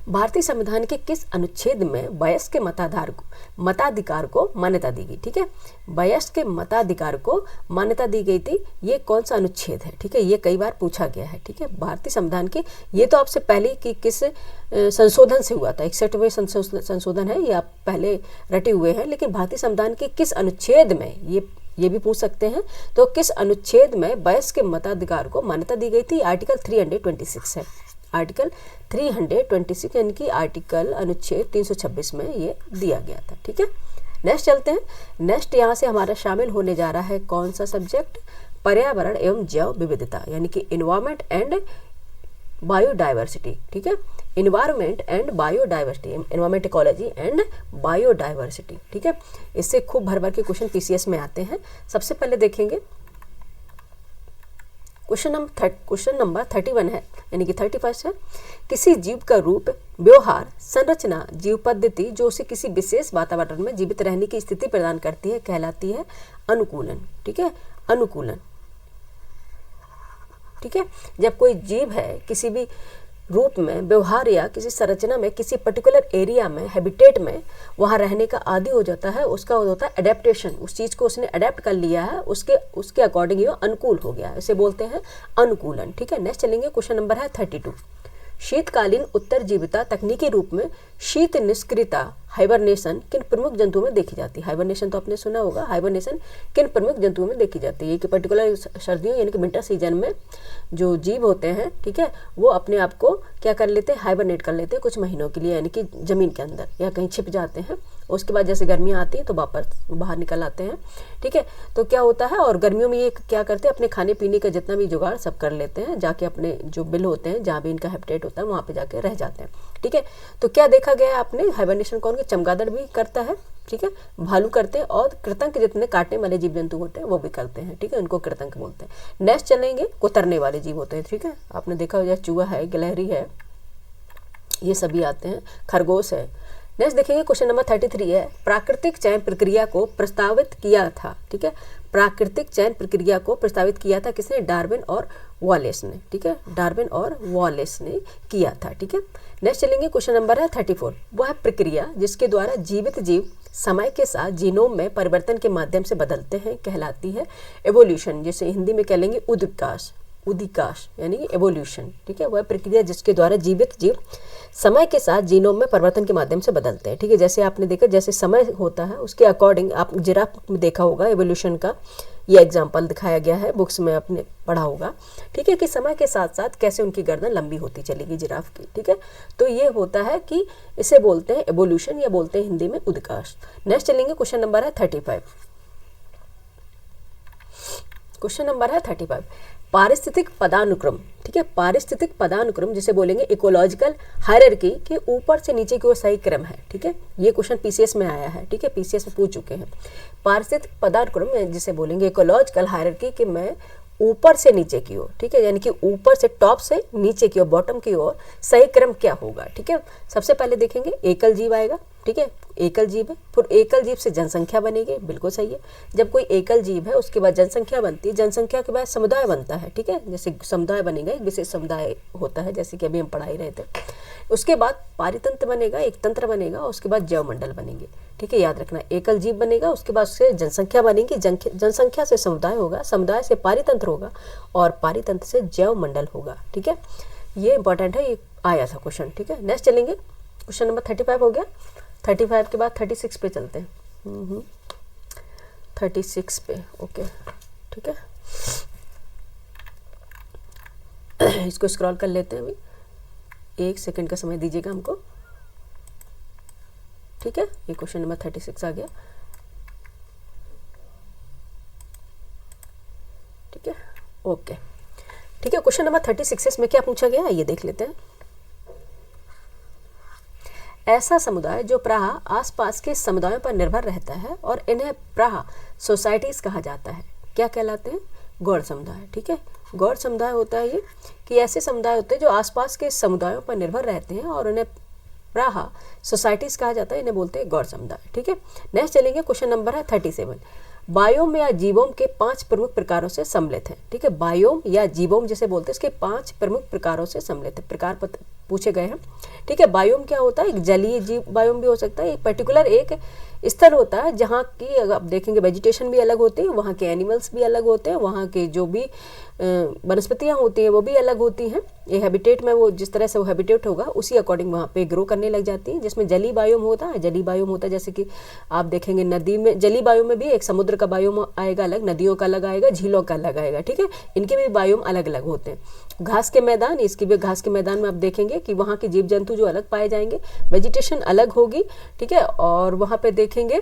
भारतीय संविधान के किस अनुच्छेद में वयस्क के मताधिकार को मान्यता दी गई? ठीक है, वयस्क के मताधिकार को मान्यता दी गई थी, ये कौन सा अनुच्छेद है? ठीक है, ये कई बार पूछा गया है, ठीक है। भारतीय संविधान के, ये तो आपसे पहले कि किस संशोधन से हुआ था, 61वें संशोधन है, ये आप पहले रटे हुए हैं, लेकिन भारतीय संविधान के किस अनुच्छेद में, ये भी पूछ सकते हैं। तो किस अनुच्छेद में वयस्क के मताधिकार को मान्यता दी गई थी? आर्टिकल 326 है, आर्टिकल 326 यानी कि आर्टिकल अनुच्छेद 326 में ये दिया गया था, ठीक है। नेक्स्ट चलते हैं। नेक्स्ट यहाँ से हमारा शामिल होने जा रहा है कौन सा सब्जेक्ट? पर्यावरण एवं जैव विविधता, यानी कि इन्वायरमेंट एंड बायोडाइवर्सिटी, ठीक है। Environment and biodiversity, environment ecology and biodiversity, ठीक है। इससे खूब भर भर के क्वेश्चन पीसीएस में आते हैं। सबसे पहले देखेंगे क्वेश्चन नंबर 31 है, यानी कि 31 है, किसी जीव का रूप, व्यवहार, संरचना, जीव पद्धति जो उसे किसी विशेष वातावरण में जीवित रहने की स्थिति प्रदान करती है कहलाती है अनुकूलन, ठीक है, अनुकूलन, ठीक है। जब कोई जीव है किसी भी रूप में, व्यवहार या किसी संरचना में, किसी पर्टिकुलर एरिया में, हैबिटेट में वहाँ रहने का आदी हो जाता है, उसका होता है एडेप्टेशन, उस चीज़ को उसने अडेप्ट कर लिया है, उसके अकॉर्डिंग ये अनुकूल हो गया है, इसे बोलते हैं अनुकूलन, ठीक है। नेक्स्ट चलेंगे, क्वेश्चन नंबर है 32। शीतकालीन उत्तरजीविता तकनीकी रूप में शीत निष्क्रियता हाइबरनेशन किन प्रमुख जंतुओं में देखी जाती है? हाइबरनेशन तो आपने सुना होगा, हाइबरनेशन किन प्रमुख जंतुओं में देखी जाती है? कि पर्टिकुलर सर्दियों यानी कि विंटर सीजन में जो जीव होते हैं, ठीक है, वो अपने आप को क्या कर लेते हैं? हाइबरनेट कर लेते हैं कुछ महीनों के लिए, यानी कि ज़मीन के अंदर या कहीं छिप जाते हैं। उसके बाद जैसे गर्मियाँ आती हैं तो वापस बाहर निकल आते हैं, ठीक है। तो क्या होता है, और गर्मियों में ये क्या करते हैं, अपने खाने पीने का जितना भी जुगाड़ सब कर लेते हैं, जाके अपने जो बिल होते हैं जहाँ भी इनका हैबिटेट होता है वहाँ पे जाके रह जाते हैं, ठीक है। तो क्या देखा गया है आपने, हाइबरनेशन कौन? के चमगादड़ भी करता है, ठीक है, भालू करते हैं, और कृतंक जितने काटने वाले जीव जंतु होते हैं वो भी करते हैं, ठीक है, उनको कृतंक बोलते हैं। नेक्स्ट चलेंगे, कुतरने वाले जीव होते हैं, ठीक है, आपने देखा हो, जैसे चूहा है, गिलहरी है, ये सभी आते हैं, खरगोश है। नेक्स्ट देखेंगे, क्वेश्चन नंबर 33 है, प्राकृतिक चयन प्रक्रिया को प्रस्तावित किया था, ठीक है, प्राकृतिक चयन प्रक्रिया को प्रस्तावित किया था किसने? डार्विन और वॉलेस ने, ठीक है, डार्विन और वॉलेस ने किया था, ठीक है। नेक्स्ट चलेंगे, क्वेश्चन नंबर है 34। वह प्रक्रिया जिसके द्वारा जीवित जीव समय के साथ जीनोम में परिवर्तन के माध्यम से बदलते हैं कहलाती है एवोल्यूशन, जिसे हिंदी में कह लेंगे उदिकाश यानी कि एवोल्यूशन, ठीक है। वह प्रक्रिया जिसके द्वारा जीवित जीव समय के साथ जीनोम में परिवर्तन के माध्यम से बदलते हैं, ठीक है। जैसे आपने देखा, जैसे समय होता है उसके अकॉर्डिंग, आप जिराफ में देखा होगा एवोल्यूशन का ये एग्जाम्पल दिखाया गया है, बुक्स में आपने पढ़ा होगा, ठीक है, कि समय के साथ साथ कैसे उनकी गर्दन लंबी होती चलेगी जिराफ की, ठीक है। तो ये होता है कि इसे बोलते हैं एवोल्यूशन या बोलते हैं हिंदी में उदकाश। नेक्स्ट चलेंगे, क्वेश्चन नंबर है 35। क्वेश्चन नंबर है 35, पारिस्थितिक पदानुक्रम, ठीक है, पारिस्थितिक पदानुक्रम जिसे बोलेंगे इकोलॉजिकल हायरार्की के ऊपर से नीचे की ओर सही क्रम है, ठीक है। ये क्वेश्चन पीसीएस में आया है, ठीक है, पीसीएस में पूछ चुके हैं। पारिस्थितिक पदानुक्रम जिसे बोलेंगे इकोलॉजिकल हायरार्की के में ऊपर से नीचे की ओर, ठीक है, यानी कि ऊपर से टॉप से नीचे की ओर, बॉटम की ओर सही क्रम क्या होगा, ठीक है। सबसे पहले देखेंगे एकल जीव आएगा, ठीक है, एकल जीव है, फिर एकल जीव से जनसंख्या बनेगी, बिल्कुल सही है। जब कोई एकल जीव है उसके बाद जनसंख्या बनती है, जनसंख्या के बाद समुदाय बनता है, ठीक है, जैसे समुदाय बनेगा, एक विशेष समुदाय होता है, जैसे कि अभी हम पढ़ा ही रहे थे। उसके बाद पारितंत्र बनेगा, एक तंत्र बनेगा, उसके बाद जैव मंडल बनेंगे, ठीक है, याद रखना। एकल जीव बनेगा, उसके बाद उससे जनसंख्या बनेगी, जनसंख्या से समुदाय होगा, समुदाय से पारितंत्र होगा, और पारितंत्र से जैव मंडल होगा, ठीक है। ये इंपॉर्टेंट है, ये आया था क्वेश्चन, ठीक है। नेक्स्ट चलेंगे, क्वेश्चन नंबर 35 हो गया। 35 के बाद 36 पे चलते हैं, 36 पे, ओके, ठीक है। इसको स्क्रॉल कर लेते हैं, अभी 1 सेकंड का समय दीजिएगा हमको, ठीक है। ये क्वेश्चन नंबर 36 आ गया, ठीक है, ओके। ठीक है, क्वेश्चन नंबर 36 में क्या पूछा गया है ये देख लेते हैं। ऐसा समुदाय जो प्राह आसपास के समुदायों पर निर्भर रहता है और इन्हें प्राह सोसाइटीज कहा जाता है, क्या कहलाते हैं? गौड़ समुदाय। ठीक है, गौड़ समुदाय होता है ये कि ऐसे समुदाय होते हैं जो आसपास के समुदायों पर निर्भर रहते हैं और उन्हें प्राह सोसाइटीज कहा जाता है, इन्हें बोलते हैं गौड़ समुदाय। ठीक है, नेक्स्ट चलेंगे, क्वेश्चन नंबर है 37। बायोम या जीवोम के 5 प्रमुख प्रकारों से सम्मिलित है। ठीक है, बायोम या जीवोम जिसे बोलते हैं इसके 5 प्रमुख प्रकारों से सम्मिलित है, प्रकार पूछे गए हैं। ठीक है, बायोम क्या होता है? एक जलीय जीव बायोम भी हो सकता है, एक पर्टिकुलर एक स्थल होता है जहाँ की अगर आप देखेंगे वेजिटेशन भी अलग होती है, वहाँ के एनिमल्स भी अलग होते हैं, वहाँ के जो भी वनस्पतियाँ होती हैं वो भी अलग होती हैं। ये हैबिटेट में वो जिस तरह से वो हैबिटेट होगा उसी अकॉर्डिंग वहाँ पे ग्रो करने लग जाती है, जिसमें जली बायोम होता है। जली बायोम होता है जैसे कि आप देखेंगे नदी में जली बायोम में भी एक समुद्र का बायोम आएगा अलग, नदियों का अलग आएगा, झीलों का अलग आएगा। ठीक है, इनके भी बायोम अलग अलग होते हैं। घास के मैदान, इसकी भी घास के मैदान में आप देखेंगे कि वहाँ के जीव जंतु जो अलग पाए जाएंगे, वेजिटेशन अलग होगी। ठीक है, और वहाँ पे देखेंगे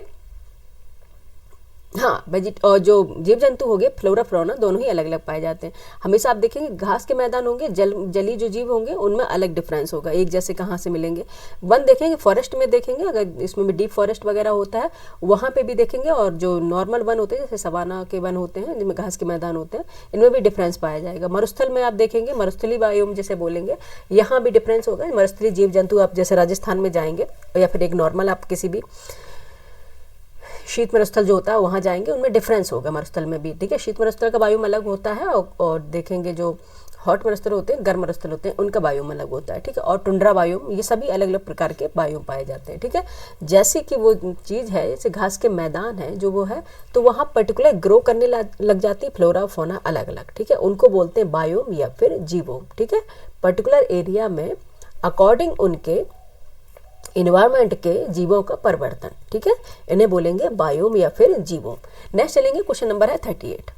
हाँ और जो जीव जंतु हो गए फ्लोरा फ्लोना दोनों ही अलग अलग पाए जाते हैं। हमेशा आप देखेंगे घास के मैदान होंगे, जली जो जीव होंगे उनमें अलग डिफरेंस होगा, एक जैसे कहाँ से मिलेंगे। वन देखेंगे, फॉरेस्ट में देखेंगे, अगर इसमें भी डीप फॉरेस्ट वगैरह होता है वहाँ पे भी देखेंगे, और जो नॉर्मल वन होते हैं जैसे सवाना के वन होते हैं जिनमें घास के मैदान होते हैं, इनमें भी डिफरेंस पाया जाएगा। मरुस्थल में आप देखेंगे, मरुस्थली बायोम जिसे बोलेंगे, यहाँ भी डिफरेंस होगा। मरुस्थली जीव जंतु आप जैसे राजस्थान में जाएंगे या फिर एक नॉर्मल आप किसी भी शीत मरुस्थल जो होता है वहाँ जाएंगे, उनमें डिफरेंस होगा मरुस्थल में भी। ठीक है, शीत मरुस्थल का बायोम अलग होता है और देखेंगे जो हॉट मरुस्थल होते हैं, गर्म मरुस्थल होते हैं, उनका बायोम अलग होता है। ठीक है, और टुंड्रा बायोम, ये सभी अलग अलग प्रकार के बायोम पाए जाते हैं। ठीक है, जैसे कि वो चीज़ है जैसे घास के मैदान है जो वो है, तो वहाँ पर्टिकुलर ग्रो करने लग जाती है फ्लोरा फोना अलग अलग। ठीक है, उनको बोलते हैं बायोम या फिर जीवोम। ठीक है, पर्टिकुलर एरिया में अकॉर्डिंग उनके इन्वायरमेंट के जीवों का परिवर्तन। ठीक है, इन्हें बोलेंगे बायोम या फिर जीवोम। नेक्स्ट चलेंगे, क्वेश्चन नंबर है 38।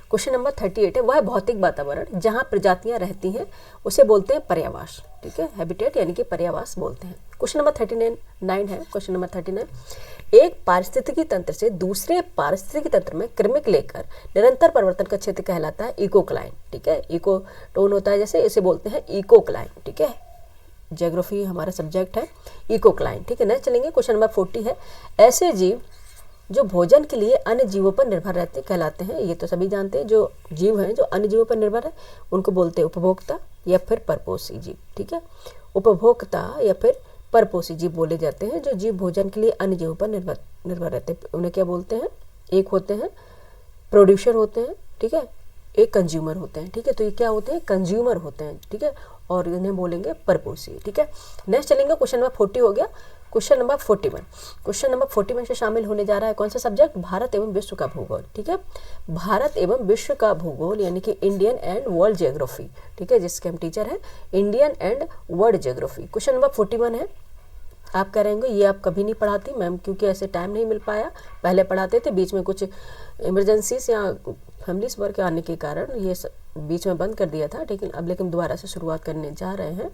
क्वेश्चन नंबर 38 है, वह भौतिक वातावरण जहाँ प्रजातियां रहती हैं उसे बोलते हैं पर्यावास। ठीक है, हैबिटेट यानी कि पर्यावास बोलते हैं। क्वेश्चन नंबर 39 है, क्वेश्चन नंबर 39, एक पारिस्थितिकी तंत्र से दूसरे पारिस्थितिकी तंत्र में क्रमिक लेकर निरंतर परिवर्तन का क्षेत्र कहलाता है इकोक्लाइन। ठीक है, इको टोन होता है जैसे, इसे बोलते हैं इकोक्लाइन। ठीक है, ज्योग्राफी हमारा सब्जेक्ट है, इकोक्लाइन। ठीक है, नेक्स्ट चलेंगे, क्वेश्चन नंबर 40 है, ऐसे जीव जो भोजन के लिए अन्य जीवों पर निर्भर रहते कहलाते हैं। ये तो सभी जानते हैं, जो जीव हैं जो अन्य जीवों पर निर्भर है उनको बोलते हैं उपभोक्ता या फिर परपोषी जीव। ठीक है, उपभोक्ता या फिर परपोषी जीव बोले जाते हैं जो जीव भोजन के लिए अन्य जीवों पर निर्भर रहते हैं। उन्हें क्या बोलते हैं? एक होते हैं प्रोड्यूसर होते हैं, ठीक है, एक कंज्यूमर होते हैं। ठीक है, तो ये क्या होते हैं? कंज्यूमर होते हैं। ठीक है, और इन्हें बोलेंगे परपोषी। ठीक है, नेक्स्ट चलेंगे, क्वेश्चन नंबर 40 हो गया। क्वेश्चन नंबर 41, क्वेश्चन नंबर 41 से शामिल होने जा रहा है कौन सा सब्जेक्ट? भारत एवं विश्व का भूगोल। ठीक है, भारत एवं विश्व का भूगोल यानी कि इंडियन एंड वर्ल्ड ज्योग्राफी। ठीक है, जिसके हम टीचर हैं, Indian and world geography. Question number 41 है, आप कह रहेंगे ये आप कभी नहीं पढ़ाती मैम, क्योंकि ऐसे टाइम नहीं मिल पाया, पहले पढ़ाते थे, बीच में कुछ इमरजेंसीज या फैमिलीज वर्क आने के कारण ये बीच में बंद कर दिया था, लेकिन अब दोबारा से शुरुआत करने जा रहे हैं।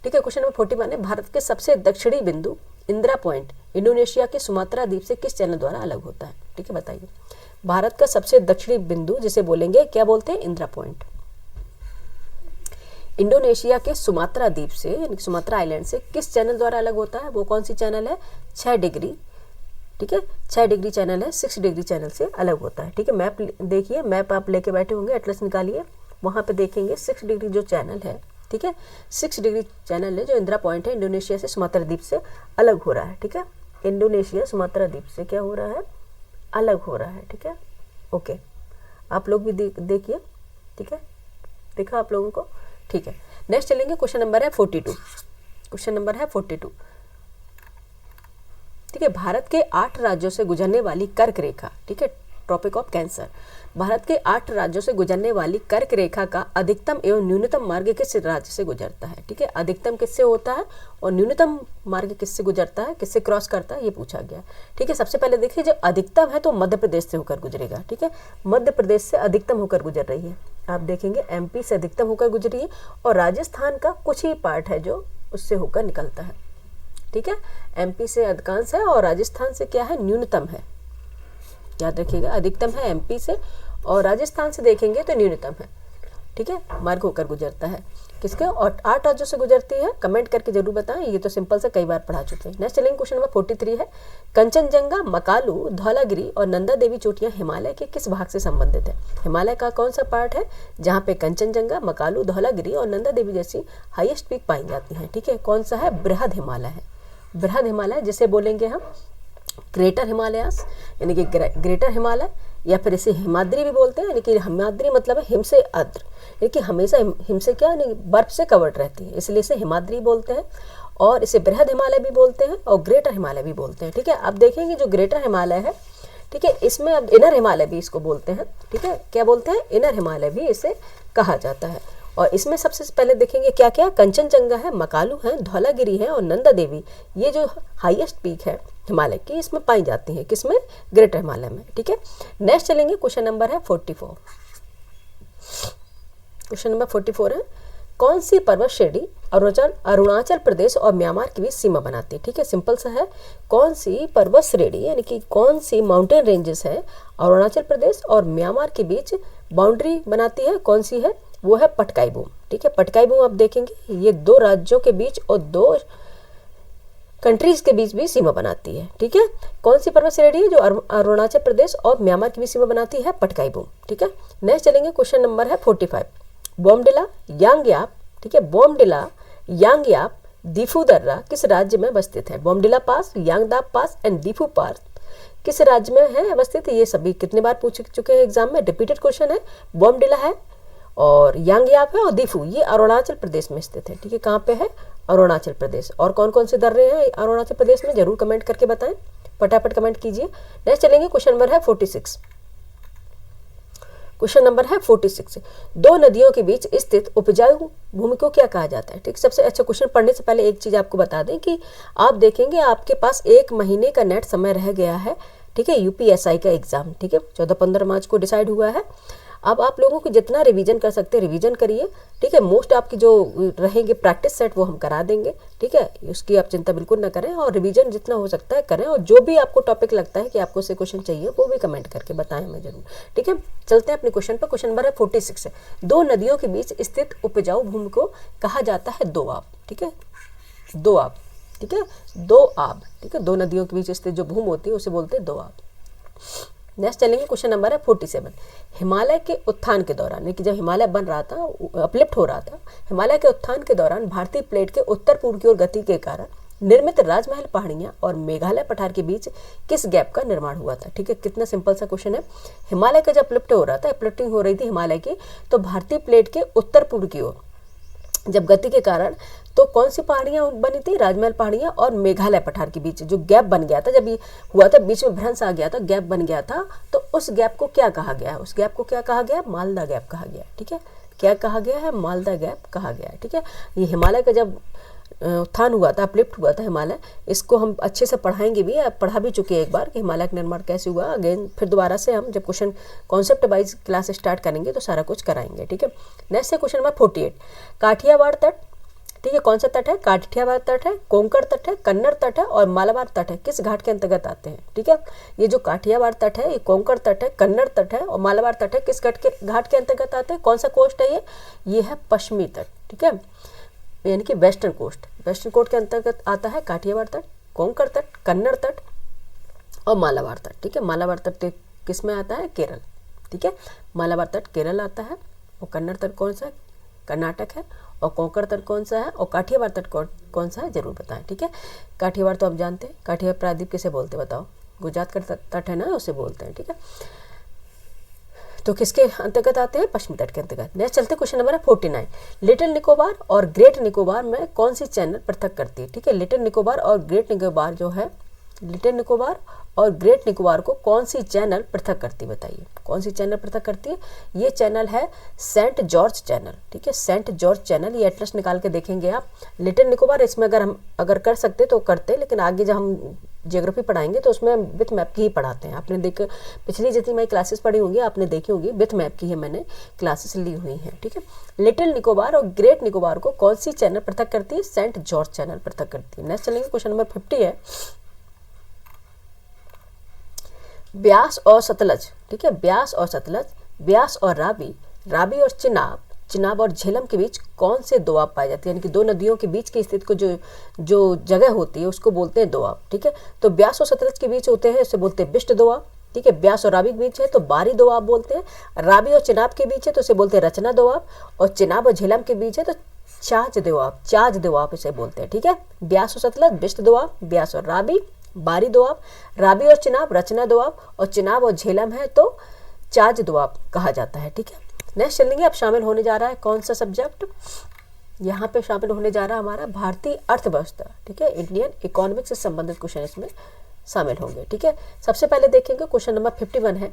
ठीक है, क्वेश्चन नंबर 41 है, भारत के सबसे दक्षिणी बिंदु इंदिरा पॉइंट इंडोनेशिया के सुमात्रा द्वीप से किस चैनल द्वारा अलग होता है? ठीक है, बताइए, भारत का सबसे दक्षिणी बिंदु जिसे बोलेंगे क्या बोलते हैं? इंदिरा पॉइंट। इंडोनेशिया के सुमात्रा द्वीप से यानी सुमात्रा आइलैंड से किस चैनल द्वारा अलग होता है? वो कौन सी चैनल है? 6 डिग्री। ठीक है, 6 डिग्री चैनल है, 6 डिग्री चैनल से अलग होता है। ठीक है, मैप देखिए, मैप आप लेके बैठे होंगे, एटलस निकालिए, वहाँ पे देखेंगे 6 डिग्री जो चैनल है। ठीक है, 6 डिग्री चैनल है जो इंदिरा पॉइंट है, इंडोनेशिया से सुमात्रा द्वीप से अलग हो रहा है। ठीक है, इंडोनेशिया सुमात्रा द्वीप से क्या हो रहा है? अलग हो रहा है। ठीक है, ओके, आप लोग भी देखिए। ठीक है, देखा आप लोगों को? ठीक है, नेक्स्ट चलेंगे, क्वेश्चन नंबर है 42। क्वेश्चन नंबर है 42। ठीक है, भारत के 8 राज्यों से गुजरने वाली कर्क रेखा, ठीक है, ट्रॉपिक ऑफ कैंसर, भारत के 8 राज्यों से गुजरने वाली कर्क रेखा का अधिकतम एवं न्यूनतम मार्ग किस राज्य से गुजरता है? ठीक है, अधिकतम किससे होता है और न्यूनतम मार्ग किससे गुजरता है, किससे क्रॉस करता है, ये पूछा गया। ठीक है, सबसे पहले देखिए, जो अधिकतम है तो मध्य प्रदेश से होकर गुजरेगा। ठीक है, मध्य प्रदेश से अधिकतम होकर गुजर रही है। आप देखेंगे एमपी से अधिकतम होकर गुजरी है, और राजस्थान का कुछ ही पार्ट है जो उससे होकर निकलता है। ठीक है, एमपी से अधिकांश है और राजस्थान से क्या है? न्यूनतम है। याद रखिएगा, अधिकतम है एमपी से और राजस्थान से देखेंगे तो न्यूनतम है। ठीक है, मार्ग होकर गुजरता है। किसके? और 8 राज्यों से गुजरती है, कमेंट करके जरूर बताएं। ये तो सिंपल से कई बार पढ़ा चुके हैं। नेक्स्ट चलेंगे क्वेश्चन नंबर 43 है, कंचनजंगा, मकालू, धौलागिरी और नंदा देवी चोटियां हिमालय के किस भाग से संबंधित है? हिमालय का कौन सा पार्ट है जहाँ पे कंचनजंगा, मकालू, धौलागिरी और नंदा देवी जैसी हाईएस्ट पीक पाई जाती हैं? ठीक है, कौन सा है? बृहद हिमालय है। बृहद हिमालय जिसे बोलेंगे हम ग्रेटर हिमालयास, यानी कि ग्रेटर हिमालय, या फिर इसे हिमाद्री भी बोलते हैं। यानी कि हिमाद्री मतलब है हिम से आर्द्र, यानी कि हमेशा हिम से क्या, यानी बर्फ से कवर्ड रहती है, इसलिए इसे हिमाद्री बोलते हैं। और इसे बृहद हिमालय भी बोलते हैं और ग्रेटर हिमालय भी बोलते हैं। ठीक है, अब देखेंगे जो ग्रेटर हिमालय है, ठीक है, इसमें अब इनर हिमालय भी इसको बोलते हैं। ठीक है, क्या बोलते हैं? इनर हिमालय भी इसे कहा जाता है। और इसमें सबसे पहले देखेंगे क्या क्या, कंचनजंगा है, मकालू है, धौलागिरी है और नंदा देवी, ये जो हाईएस्ट पीक है हिमालय की, इसमें पाई जाती है। किसमें? ग्रेटर हिमालय में। ठीक है, नेक्स्ट चलेंगे, क्वेश्चन नंबर है 44। क्वेश्चन नंबर 44 है, कौन सी पर्वत श्रेणी अरुणाचल प्रदेश और म्यांमार के बीच सीमा बनाती है? ठीक है, सिंपल सा है, कौन सी पर्वत श्रेणी यानी कि कौन सी माउंटेन रेंजेस है अरुणाचल प्रदेश और म्यांमार के बीच बाउंड्री बनाती है? कौन सी है? वो है पटकाई बूम। ठीक है, पटकाई बूम आप देखेंगे ये 2 राज्यों के बीच और 2 कंट्रीज के बीच भी सीमा बनाती है। ठीक है, कौन सी पर्वत श्रेणी है जो अरुणाचल प्रदेश और म्यांमार की बीच सीमा बनाती है? पटकाई बूम। ठीक है, नेक्स्ट चलेंगे, क्वेश्चन नंबर है 45, बोमडिला, यांगयाप, ठीक है, बोमडिला, यांगयाप, दीफू दर्रा किस राज्य में अवस्थित है? बोमडिला पास, यांगदाप पास एंड दीफू पास किस राज्य में है अवस्थित? ये सभी कितने बार पूछ चुके हैं एग्जाम में, रिपीटेड क्वेश्चन है। बोमडिला है और यांगयाप है और दीफू, ये अरुणाचल प्रदेश में स्थित है। ठीक है, कहाँ पे है? अरुणाचल प्रदेश। और कौन कौन से दर्रे हैं अरुणाचल प्रदेश में, जरूर कमेंट करके बताएं, फटाफट कमेंट कीजिए। नेक्स्ट चलेंगे, क्वेश्चन नंबर है 46। क्वेश्चन नंबर है 46, 2 नदियों के बीच स्थित उपजाऊ भूमि को क्या कहा जाता है? ठीक, सबसे अच्छा क्वेश्चन पढ़ने से पहले एक चीज आपको बता दें कि आप देखेंगे आपके पास 1 महीने का नेट समय रह गया है। ठीक है, यूपीएसआई का एग्जाम, ठीक है, 14-15 मार्च को डिसाइड हुआ है। अब आप लोगों को जितना रिवीजन कर सकते हैं रिवीजन करिए। ठीक है, मोस्ट आपकी जो रहेंगे प्रैक्टिस सेट वो हम करा देंगे। ठीक है, उसकी आप चिंता बिल्कुल ना करें और रिवीजन जितना हो सकता है करें। और जो भी आपको टॉपिक लगता है कि आपको से क्वेश्चन चाहिए वो भी कमेंट करके बताएं हमें जरूर। ठीक है, चलते हैं अपने क्वेश्चन पर। क्वेश्चन नंबर है 46 है, 2 नदियों के बीच स्थित उपजाऊ भूमि को कहा जाता है दोआब। ठीक है, दोआब। ठीक है, दोआब। ठीक है, 2 नदियों के बीच स्थित जो भूमि होती है उसे बोलते हैं दोआब। नेक्स्ट चलेंगे, क्वेश्चन नंबर है 47, हिमालय के उत्थान के दौरान, यानी कि जब हिमालय बन रहा था, अपलिफ्ट हो रहा था, हिमालय के उत्थान के दौरान भारतीय प्लेट के उत्तर पूर्व की ओर गति के कारण निर्मित राजमहल पहाड़ियां और मेघालय पठार के बीच किस गैप का निर्माण हुआ था? ठीक है, कितना सिंपल सा क्वेश्चन है। हिमालय का जब अपलिफ्ट हो रहा था, अपलिफ्टिंग हो रही थी हिमालय की, तो भारतीय प्लेट के उत्तर पूर्व की ओर जब गति के कारण तो कौन सी पहाड़ियां बनी थी? राजमहल पहाड़ियां और मेघालय पठार के बीच जो गैप बन गया था, जब ये हुआ था बीच में भ्रंश आ गया था, गैप बन गया था, तो उस गैप को क्या कहा गया है? उस गैप को क्या कहा गया? मालदा गैप कहा गया। ठीक है, क्या कहा गया है? मालदा गैप कहा गया है। ठीक है, ये हिमालय का जब उत्थान हुआ था, अपलिफ्ट हुआ था हिमालय, इसको हम अच्छे से पढ़ाएंगे भी, आप पढ़ा भी चुके हैं एक बार कि हिमालय का निर्माण कैसे हुआ। अगेन फिर दोबारा से हम जब question concept wise class start करेंगे तो सारा कुछ कराएंगे। ठीक है, नेक्स्ट है क्वेश्चन नंबर 48, काठियावाड़ तट। ठीक है, कौन सा तट है? काठियावाड़ तट है, कोंकण तट है, कन्नड़ तट है और मालाबार तट है, किस घाट के अंतर्गत आते हैं? ठीक है, ये जो काठियावाड़ तट है, ये कोंकण तट है, कन्नड़ तट है और मालाबार तट है, किस घाट के अंतर्गत आते हैं? कौन सा कोस्ट है ये है पश्चिमी तट। ठीक है, यानी कि वेस्टर्न कोस्ट, वेस्टर्न कोस्ट के अंतर्गत आता है काठियावाड़ तट, कोंकण तट, कन्नड़ तट और मालाबार तट। ठीक है, मालाबार तट किस में आता है? केरल। ठीक है, मालाबार तट केरल आता है और कन्नड़ तट कौन सा है? कर्नाटक है। और कोंकण तट कौन सा है? और काठियावाड़ तट कौन सा है? जरूर बताएं। ठीक है, काठियावाड़ तो आप जानते हैं, काठियावाड़ प्रायद्वीप किसे बोलते हैं बताओ? गुजरात का तट है ना, उसे बोलते हैं। ठीक है, तो किसके अंतर्गत आते हैं? पश्चिमी तट के अंतर्गत। नेक्स्ट चलते क्वेश्चन नंबर है 49, लिटिल निकोबार और ग्रेट निकोबार में कौन सी चैनल पृथक करती है? ठीक है, लिटिल निकोबार और ग्रेट निकोबार जो है, लिटिल निकोबार और ग्रेट निकोबार को कौन सी चैनल पृथक करती है? बताइए कौन सी चैनल पृथक करती है? ये चैनल है सेंट जॉर्ज चैनल। ठीक है, सेंट जॉर्ज चैनल, ये एटलस निकाल के देखेंगे आप। लिटिल निकोबार इसमें अगर कर सकते तो करते, लेकिन आगे जब हम जियोग्राफी पढ़ाएंगे तो उसमें विथ मैप की ही पढ़ाते हैं। आपने पिछली जितनी मैं क्लासेस पढ़ी होंगी आपने देखी होंगी, विथ मैप की है मैंने क्लासेस ली हुई हैं। ठीक है, लिटिल निकोबार और ग्रेट निकोबार को कौन सी चैनल पृथक करती है? सेंट जॉर्ज चैनल पृथक करती है। नेक्स्ट चलेंगे क्वेश्चन नंबर 50 है, ब्यास और सतलज। ठीक है, ब्यास और सतलज, ब्यास और रावी, रावी और चिनाब, चिनाब और झेलम के बीच कौन से दोआब पाए जाते हैं, यानी कि दो नदियों के बीच की स्थिति को जो जगह होती है उसको बोलते हैं दोआब। ठीक है, तो ब्यास और सतलज के बीच होते हैं उसे बोलते हैं बिष्ट दोआब। ठीक है, ब्यास और रावी के बीच है तो बारी दोआब बोलते हैं। रावी और चिनाब के बीच है तो उसे बोलते हैं रचना दोआब। और चिनाब और झेलम के बीच है तो चाज दोआब इसे बोलते हैं। ठीक है, ब्यास और सतलज बिष्ट दोआब, ब्यास और रावी बारी दोआब, रावी और चिनाब रचना दोआब, और चिनाब और झेलम है तो चाज दोआब कहा जाता है। ठीक है, नेक्स्ट चलेंगे। अब शामिल होने जा रहा है कौन सा सब्जेक्ट, यहाँ पे शामिल होने जा रहा है हमारा भारतीय अर्थव्यवस्था। ठीक है, इंडियन इकोनॉमिक्स से संबंधित क्वेश्चन इसमें शामिल होंगे। ठीक है, सबसे पहले देखेंगे क्वेश्चन नंबर 51 है,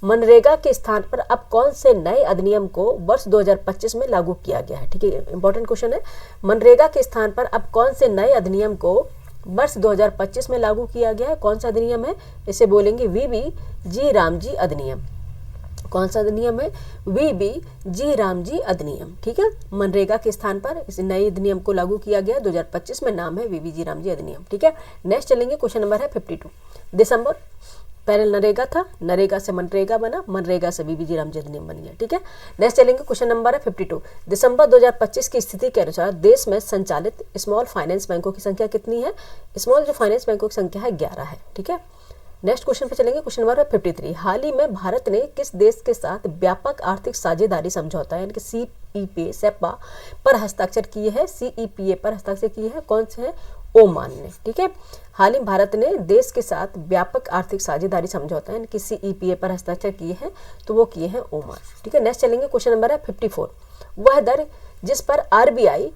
मनरेगा के स्थान पर अब कौन से नए अधिनियम को वर्ष 2025 में लागू किया गया है। ठीक है, इंपॉर्टेंट क्वेश्चन है, मनरेगा के स्थान पर अब कौन से नए अधिनियम को वर्ष 2025 में लागू किया गया है। कौन सा अधिनियम है, इसे बोलेंगे वीबी रामजी अधिनियम। कौन सा अधिनियम है, वीबी रामजी अधिनियम। ठीक है, मनरेगा के स्थान पर इस नए अधिनियम को लागू किया गया 2025 में, नाम है वीबी रामजी अधिनियम। ठीक है, नेक्स्ट चलेंगे। क्वेश्चन नंबर है 52। दिसंबर, पहले नरेगा था, नरेगा से मनरेगा बना, मनरेगा से वीबी रामजी अधिनियम बन गया। ठीक है, नेक्स्ट चलेंगे। क्वेश्चन नंबर है 52। दिसंबर 2025 की स्थिति के अनुसार देश में संचालित स्मॉल फाइनेंस बैंकों की संख्या कितनी है। स्मॉल जो फाइनेंस बैंकों की संख्या है 11 है। ठीक है, नेक्स्ट क्वेश्चन पे चलेंगे। Question number 53। हाल ही में भारत ने किस देश के साथ व्यापक आर्थिक साझेदारी समझौता यानी कि सेपा पर हस्ताक्षर किए हैं। CEPA पर हस्ताक्षर किए हैं, कौन से है, ओमान ने। ठीक है, हाल ही भारत ने देश के साथ व्यापक आर्थिक साझेदारी समझौता यानी कि CEPA पर हस्ताक्षर किए हैं, तो वो किए हैं ओमान। ठीक है, नेक्स्ट चलेंगे। क्वेश्चन नंबर है 54। वह दर जिस पर RBI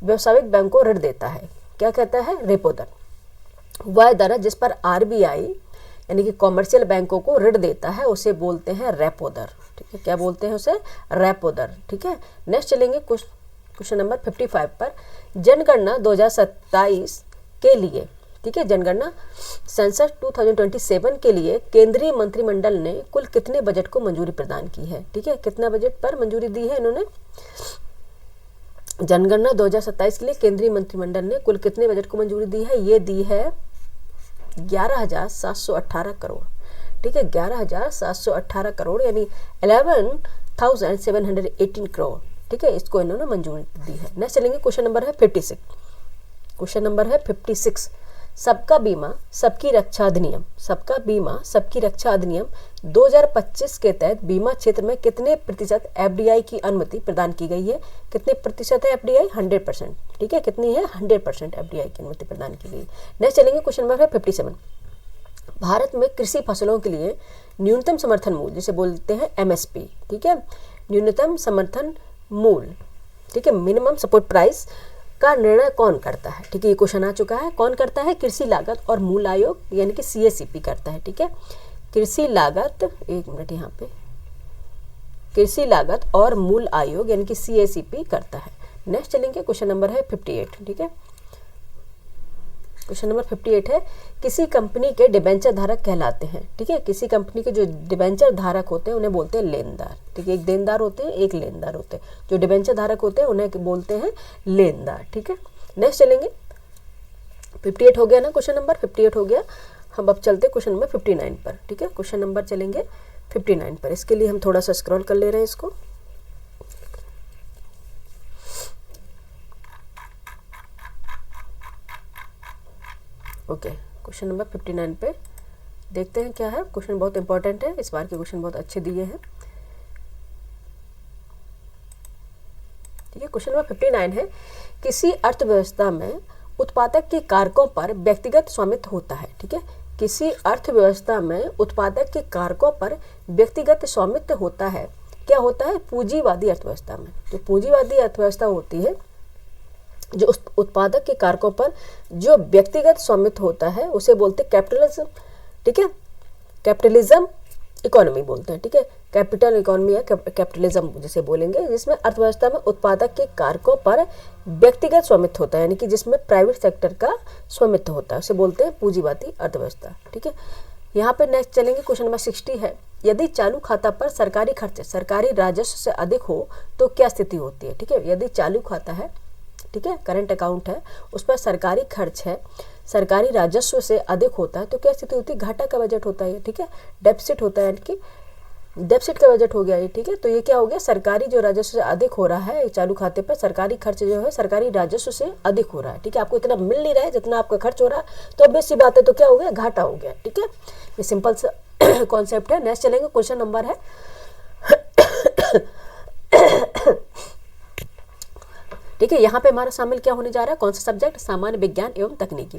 व्यावसायिक बैंक को ऋण देता है, क्या कहता है, रेपो दर। वह दर जिस पर RBI यानी कि कॉमर्शियल बैंकों को ऋण देता है उसे बोलते हैं रेपो दर। ठीक है, क्या बोलते हैं उसे, रेपो दर। ठीक है, नेक्स्ट चलेंगे क्वेश्चन नंबर 55 पर, जनगणना 2027 के लिए। ठीक है, जनगणना सेंसस 2027 के लिए केंद्रीय मंत्रिमंडल ने कुल कितने बजट को मंजूरी प्रदान की है। ठीक है, कितना बजट पर मंजूरी दी है इन्होंने, जनगणना 2027 के लिए केंद्रीय मंत्रिमंडल ने कुल कितने बजट को मंजूरी दी है, ये दी है 11,718 करोड़। ठीक है, 11,718 करोड़ यानी 11,718 करोड़। ठीक है, इसको इन्होंने मंजूरी दी है। नेक्स्ट चलेंगे। क्वेश्चन नंबर है 56। क्वेश्चन नंबर है 56। सबका बीमा सबकी रक्षा अधिनियम, सबका बीमा सबकी रक्षा अधिनियम 2025 के तहत बीमा क्षेत्र में कितने प्रतिशत FDI की अनुमति प्रदान की गई है। कितने प्रतिशत है FDI, 100%। ठीक है, कितनी है, 100% FDI की अनुमति प्रदान की गई। नेक्स्ट चलेंगे। क्वेश्चन नंबर है 57। भारत में कृषि फसलों के लिए न्यूनतम समर्थन मूल्य जिसे बोलते हैं MSP। ठीक है, न्यूनतम समर्थन मूल्य, ठीक है, मिनिमम सपोर्ट प्राइस का निर्णय कौन करता है। ठीक है, ये क्वेश्चन आ चुका है, कौन करता है, कृषि लागत और मूल आयोग यानी कि CACP करता है। ठीक है, कृषि लागत, एक मिनट यहाँ पे, कृषि लागत और मूल आयोग यानी कि CACP करता है। नेक्स्ट चलेंगे। क्वेश्चन नंबर है 58। ठीक है, क्वेश्चन नंबर 58 है, किसी कंपनी के डिबेंचर धारक कहलाते हैं। ठीक है, किसी कंपनी के जो डिबेंचर धारक होते हैं उन्हें बोलते हैं लेनदार। ठीक है, एक देनदार होते हैं, एक लेनदार होते हैं। जो डिबेंचर धारक होते हैं उन्हें बोलते हैं लेनदार। ठीक है, नेक्स्ट चलेंगे। 58 हो गया ना, क्वेश्चन नंबर 58 हो गया। हम अब चलते क्वेश्चन नंबर 59 पर। ठीक है, क्वेश्चन नंबर चलेंगे 59 पर। इसके लिए हम थोड़ा सा स्क्रॉल कर ले रहे हैं इसको। ओके, क्वेश्चन नंबर 59 पे देखते हैं क्या है। क्वेश्चन बहुत इंपॉर्टेंट है, इस बार के क्वेश्चन बहुत अच्छे दिए हैं। ठीक है, क्वेश्चन नंबर 59 है, किसी अर्थव्यवस्था में उत्पादक के कारकों पर व्यक्तिगत स्वामित्व होता है। ठीक है, किसी अर्थव्यवस्था में उत्पादक के कारकों पर व्यक्तिगत स्वामित्व होता है। क्या होता है, पूंजीवादी अर्थव्यवस्था में। जो पूंजीवादी अर्थव्यवस्था होती है, जो उत्पादक के कारकों पर जो व्यक्तिगत स्वामित्व होता है उसे बोलते हैं कैपिटलिज्म। ठीक है, कैपिटलिज्म इकोनॉमी बोलते हैं। ठीक है, कैपिटल इकोनॉमी या कैपिटलिज्म जिसे बोलेंगे, जिसमें अर्थव्यवस्था में उत्पादक के कारकों पर व्यक्तिगत स्वामित्व होता है यानी कि जिसमें प्राइवेट सेक्टर का स्वामित्व होता है, उसे बोलते हैं पूंजीवादी अर्थव्यवस्था। ठीक है, यहाँ पे नेक्स्ट चलेंगे। क्वेश्चन नंबर 60 है, यदि चालू खाता पर सरकारी खर्च सरकारी राजस्व से अधिक हो तो क्या स्थिति होती है। ठीक है, यदि चालू खाता है, ठीक है, करंट अकाउंट है, उस पर सरकारी खर्च है, सरकारी राजस्व से अधिक होता है तो क्या स्थिति होती है, घाटा का बजट होता है। ठीक है, डेफिसिट होता है यानी कि डेफिसिट का बजट हो गया ये, ठीक है। तो ये क्या हो गया, सरकारी जो राजस्व से अधिक हो रहा है चालू खाते पर, सरकारी खर्च जो है सरकारी राजस्व से अधिक हो रहा है, ठीक है। आपको इतना मिल नहीं रहा है जितना आपका खर्च हो रहा है, तो अब सी बात है, तो क्या हो गया, घाटा हो गया, ठीक है। ये सिंपल सा कॉन्सेप्ट है। नेक्स्ट चलेंगे, क्वेश्चन नंबर है ठीक है। यहाँ पे हमारा शामिल क्या होने जा रहा है, कौन सा सब्जेक्ट, सामान्य विज्ञान एवं तकनीकी,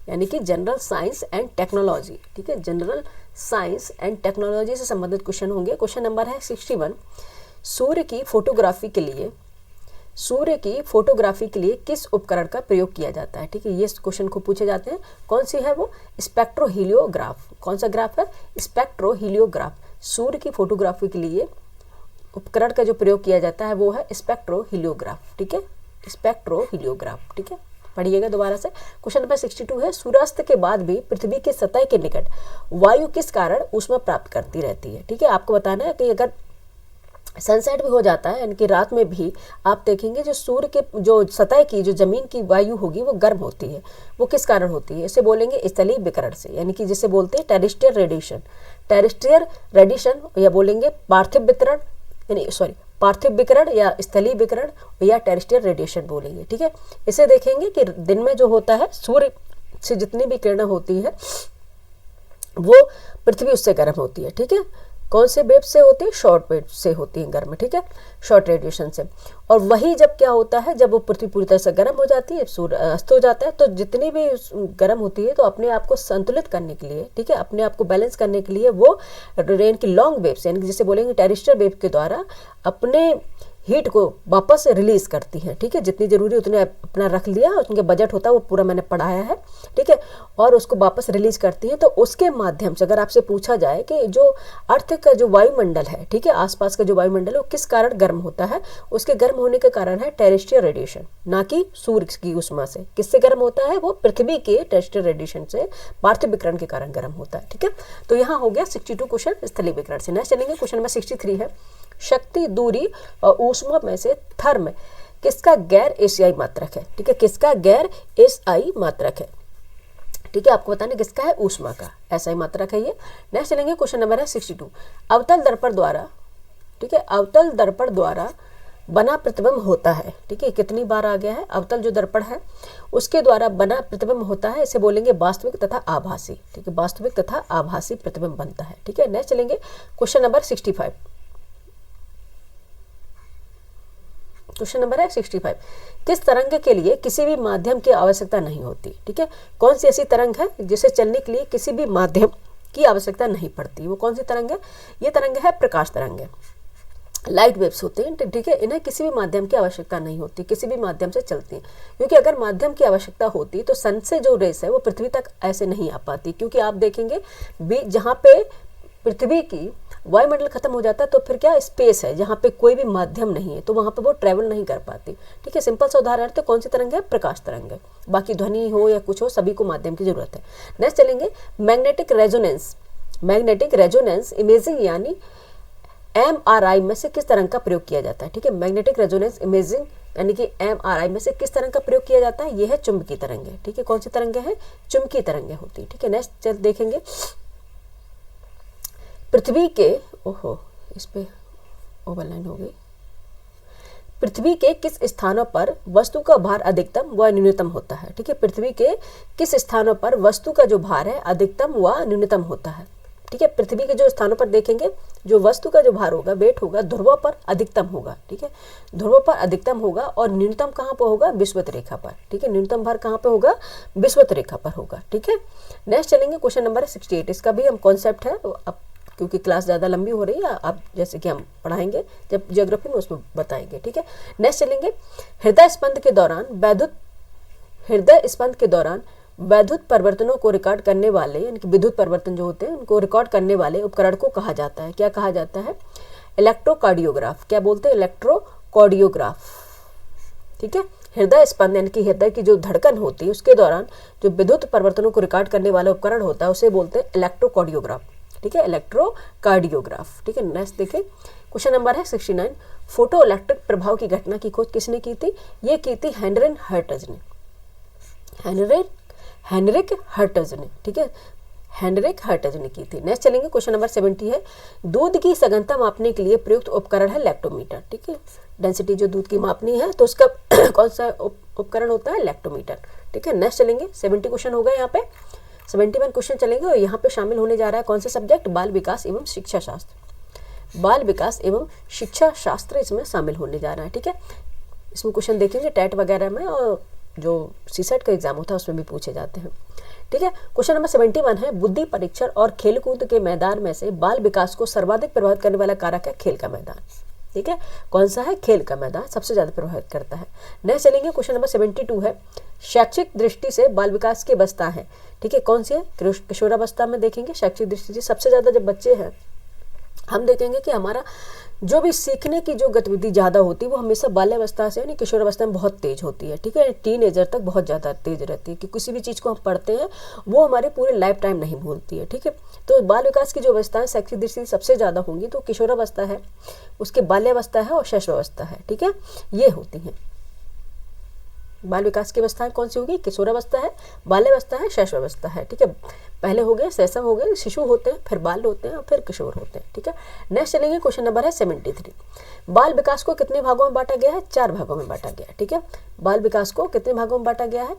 यानी कि जनरल साइंस एंड टेक्नोलॉजी, ठीक है। जनरल साइंस एंड टेक्नोलॉजी से संबंधित क्वेश्चन होंगे। क्वेश्चन नंबर है 61, सूर्य की फोटोग्राफी के लिए किस उपकरण का प्रयोग किया जाता है, ठीक है। ये क्वेश्चन को पूछे जाते हैं। कौन सी है वो, स्पेक्ट्रोहीलियोग्राफ। कौन सा ग्राफ है, स्पेक्ट्रोहीलियोग्राफ। सूर्य की फोटोग्राफी के लिए उपकरण का जो प्रयोग किया जाता है वो है स्पेक्ट्रोहीलियोग्राफ, ठीक है, स्पेक्ट्रोहीलियोग्राफ, ठीक है। पढ़िएगा दोबारा से। क्वेश्चन नंबर 62 है, सूर्यास्त के बाद भी पृथ्वी के सतह के निकट वायु किस कारण ऊष्मा प्राप्त करती रहती है, ठीक है। आपको बताना है कि अगर सनसेट भी हो जाता है, यानी कि रात में भी आप देखेंगे जो सूर्य के जो सतह की जो जमीन की वायु होगी वो गर्म होती है, वो किस कारण होती है, इसे बोलेंगे स्थलीय विकिरण से, यानी कि जिसे बोलते हैं टेरेस्ट्रियल रेडिएशन। टेरेस्ट्रियल रेडिएशन या बोलेंगे पार्थिव विकिरण, यानी सॉरी पार्थिव विकिरण या स्थलीय विकिरण या टेरेस्ट्रियल रेडिएशन बोलेंगे, ठीक है। इसे देखेंगे कि दिन में जो होता है सूर्य से जितनी भी किरणें होती है वो पृथ्वी उससे गर्म होती है, ठीक है। कौन से वेव से होती है, शॉर्ट वेव से होती है गर्म, ठीक है, शॉर्ट रेडिएशन से। और वही जब क्या होता है, जब वो पृथ्वी पूरी तरह से गर्म हो जाती है, सूर्य अस्त हो जाता है, तो जितनी भी गर्म होती है तो अपने आप को संतुलित करने के लिए, ठीक है, अपने आप को बैलेंस करने के लिए वो रेन की लॉन्ग वेव्स, यानी कि जिसे बोलेंगे टेरेस्ट्रियल वेव के द्वारा अपने हीट को वापस रिलीज करती हैं, ठीक है। जितनी जरूरी उतने अपना रख लिया, उनके बजट होता है वो पूरा मैंने पढ़ाया है, ठीक है, और उसको वापस रिलीज करती हैं। तो उसके माध्यम से अगर आपसे पूछा जाए कि जो अर्थ का जो वायुमंडल है, ठीक है, आसपास का जो वायुमंडल है वो किस कारण गर्म होता है, उसके गर्म होने के कारण है टेरेस्ट्रियल रेडिएशन, ना कि सूर्य की ऊष्मा से। किससे गर्म होता है, वो पृथ्वी के टेरेस्ट्रियल रेडिएशन से, पार्थिव विकिरण के कारण गर्म होता है, ठीक है। तो यहाँ हो गया 62 क्वेश्चन स्थलीय विकिरण से। नेक्स्ट चलेंगे, क्वेश्चन नंबर 63 है, शक्ति, दूरी और ऊष्मा में से थर्म किसका गैर एशियाई मात्रक है, ठीक है, किसका गैर एशियाई मात्रक है, ठीक है। आपको बताना किसका है, ऊष्मा का एशियाई मात्रक है ये। नेक्स्ट चलेंगे, क्वेश्चन नंबर है 62, अवतल दर्पण द्वारा, ठीक है, अवतल दर्पण द्वारा बना प्रतिबिंब होता है, ठीक है। कितनी बार आ गया है, अवतल जो दर्पण है उसके द्वारा बना प्रतिबिंब होता है, इसे बोलेंगे वास्तविक तथा आभासी, ठीक है, वास्तविक तथा आभासी प्रतिबिंब बनता है, ठीक है। नेक्स्ट चलेंगे, क्वेश्चन नंबर 65, क्वेश्चन नंबर है 65, किस तरंग के लिए किसी भी माध्यम की आवश्यकता नहीं होती, ठीक है। कौन सी ऐसी तरंग है जिसे चलने के लिए किसी भी माध्यम की आवश्यकता नहीं पड़ती, वो कौन सी तरंग है, ये तरंग है प्रकाश तरंग है, लाइट वेव्स होते हैं, ठीक है। इन्हें किसी भी माध्यम की आवश्यकता नहीं होती, किसी भी माध्यम से चलती हैं, क्योंकि अगर माध्यम की आवश्यकता होती तो सन से जो रेस है वो पृथ्वी तक ऐसे नहीं आ पाती, क्योंकि आप देखेंगे जहाँ पे पृथ्वी की वायुमंडल खत्म हो जाता है तो फिर क्या स्पेस है जहाँ पे कोई भी माध्यम नहीं है, तो वहाँ पे वो ट्रेवल नहीं कर पाती, ठीक है। सिंपल सा उदाहरण तो कौन सी तरंग है, प्रकाश तरंग है, बाकी ध्वनि हो या कुछ हो सभी को माध्यम की जरूरत है। नेक्स्ट चलेंगे, magnetic resonance, magnetic resonance imaging यानी MRI में से किस तरंग का प्रयोग किया जाता है, ठीक है। मैग्नेटिक रेजोनेंस इमेजिंग यानी कि MRI में से किस तरंग का प्रयोग किया जाता है, ये है चुंबकीय तरंगे, ठीक है। कौन सी तरंगे हैं, चुंबकीय तरंगे होती है, ठीक है। नेक्स्ट चल देखेंगे, पृथ्वी के, ओहो इस पे ओवरलाइन हो गई, पृथ्वी के किस स्थानों पर वस्तु का भार अधिकतम व न्यूनतम होता है, ठीक है। पृथ्वी के किस स्थानों पर वस्तु का जो भार है अधिकतम व न्यूनतम होता है, ठीक है। पृथ्वी के जो स्थानों पर देखेंगे जो वस्तु का जो भार होगा, वेट होगा, ध्रुवों पर अधिकतम होगा, ठीक है, ध्रुवों पर अधिकतम होगा, और न्यूनतम कहाँ पर होगा, विषुवत रेखा पर, ठीक है। न्यूनतम भार कहाँ पे होगा, विषुवत रेखा पर होगा, ठीक है। नेक्स्ट चलेंगे, क्वेश्चन नंबर 68, इसका भी हम कॉन्सेप्ट है, अब क्योंकि क्लास ज़्यादा लंबी हो रही है, अब जैसे कि हम पढ़ाएंगे जब ज्योग्राफी में उसमें बताएंगे, ठीक है। नेक्स्ट चलेंगे, हृदय स्पंद के दौरान वैद्युत परिवर्तनों को रिकॉर्ड करने वाले, यानी कि विद्युत परिवर्तन जो होते हैं उनको रिकॉर्ड करने वाले उपकरण को कहा जाता है, क्या कहा जाता है, इलेक्ट्रोकार्डियोग्राफ, क्या बोलते हैं, इलेक्ट्रोकार्डियोग्राफ, ठीक है। हृदय स्पंद यानी कि हृदय की जो धड़कन होती है उसके दौरान जो विद्युत परिवर्तनों को रिकॉर्ड करने वाला उपकरण होता है उसे बोलते हैं इलेक्ट्रोकार्डियोग्राफ, ठीक है, इलेक्ट्रोकार्डियोग्राफ, ठीक है। नेक्स्ट देखें, क्वेश्चन नंबर है 69, फोटो इलेक्ट्रिक प्रभाव की घटना की खोज किसने की थी, ये की थी हेनरिक हर्ट्ज ने, हेनरिक हर्ट्ज ने, ठीक है। हेनरिक हर्टज ने की थी। नेक्स्ट चलेंगे, क्वेश्चन नंबर 70 है, दूध की सघनता मापने के लिए प्रयुक्त उपकरण है लैक्टोमीटर। ठीक है, डेंसिटी जो दूध की मापनी है तो उसका कौन सा उपकरण होता है, लैक्टोमीटर। ठीक है, नेक्स्ट चलेंगे, 70 क्वेश्चन हो गए यहाँ पे। 71 क्वेश्चन चलेंगे और यहाँ पे शामिल होने जा रहा है कौन सा सब्जेक्ट, बाल विकास एवं शिक्षा शास्त्र। बाल विकास एवं शिक्षा शास्त्र इसमें शामिल होने जा रहा है। ठीक है, इसमें क्वेश्चन देखेंगे टैट वगैरह में और जो सीसेट का एग्जाम होता है उसमें भी पूछे जाते हैं। ठीक है, क्वेश्चन नंबर 71 है, बुद्धि परीक्षण और खेलकूद के मैदान में से बाल विकास को सर्वाधिक प्रभावित करने वाला कारक है खेल का मैदान। ठीक है, कौन सा है, खेल का मैदान सबसे ज्यादा प्रभावित करता है। नेक्स्ट चलेंगे, क्वेश्चन नंबर 72 है, शैक्षिक दृष्टि से बाल विकास की अवस्था है। ठीक है, कौन सी है, किशोरावस्था में देखेंगे। शैक्षिक दृष्टि से सबसे ज्यादा जब बच्चे हैं हम देखेंगे कि हमारा जो भी सीखने की जो गतिविधि ज़्यादा होती है वो हमेशा बाल्यावस्था से यानी किशोरावस्था में बहुत तेज होती है। ठीक है, टीनेजर तक बहुत ज़्यादा तेज रहती है कि किसी भी चीज़ को हम पढ़ते हैं वो हमारे पूरे लाइफ टाइम नहीं भूलती है। ठीक है, तो बाल विकास की जो अवस्था है शैक्षिक दृष्टि सबसे ज़्यादा होंगी तो किशोरावस्था है, उसके बाल्यावस्था है और शैशवावस्था है। ठीक है, ये होती हैं बाल विकास की अवस्थाएं कौन सी होगी, किशोरावस्था है, बाल्यावस्था है, शैशवावस्था है। ठीक है, पहले हो गए शैशव हो गए, शिशु होते हैं, फिर बाल होते हैं और फिर किशोर होते हैं। ठीक है, नेक्स्ट चलेंगे, क्वेश्चन नंबर है 73, बाल विकास को कितने भागों में बांटा गया है, 4 भागों में बांटा गया है। ठीक है, बाल विकास को कितने भागों में बांटा गया है,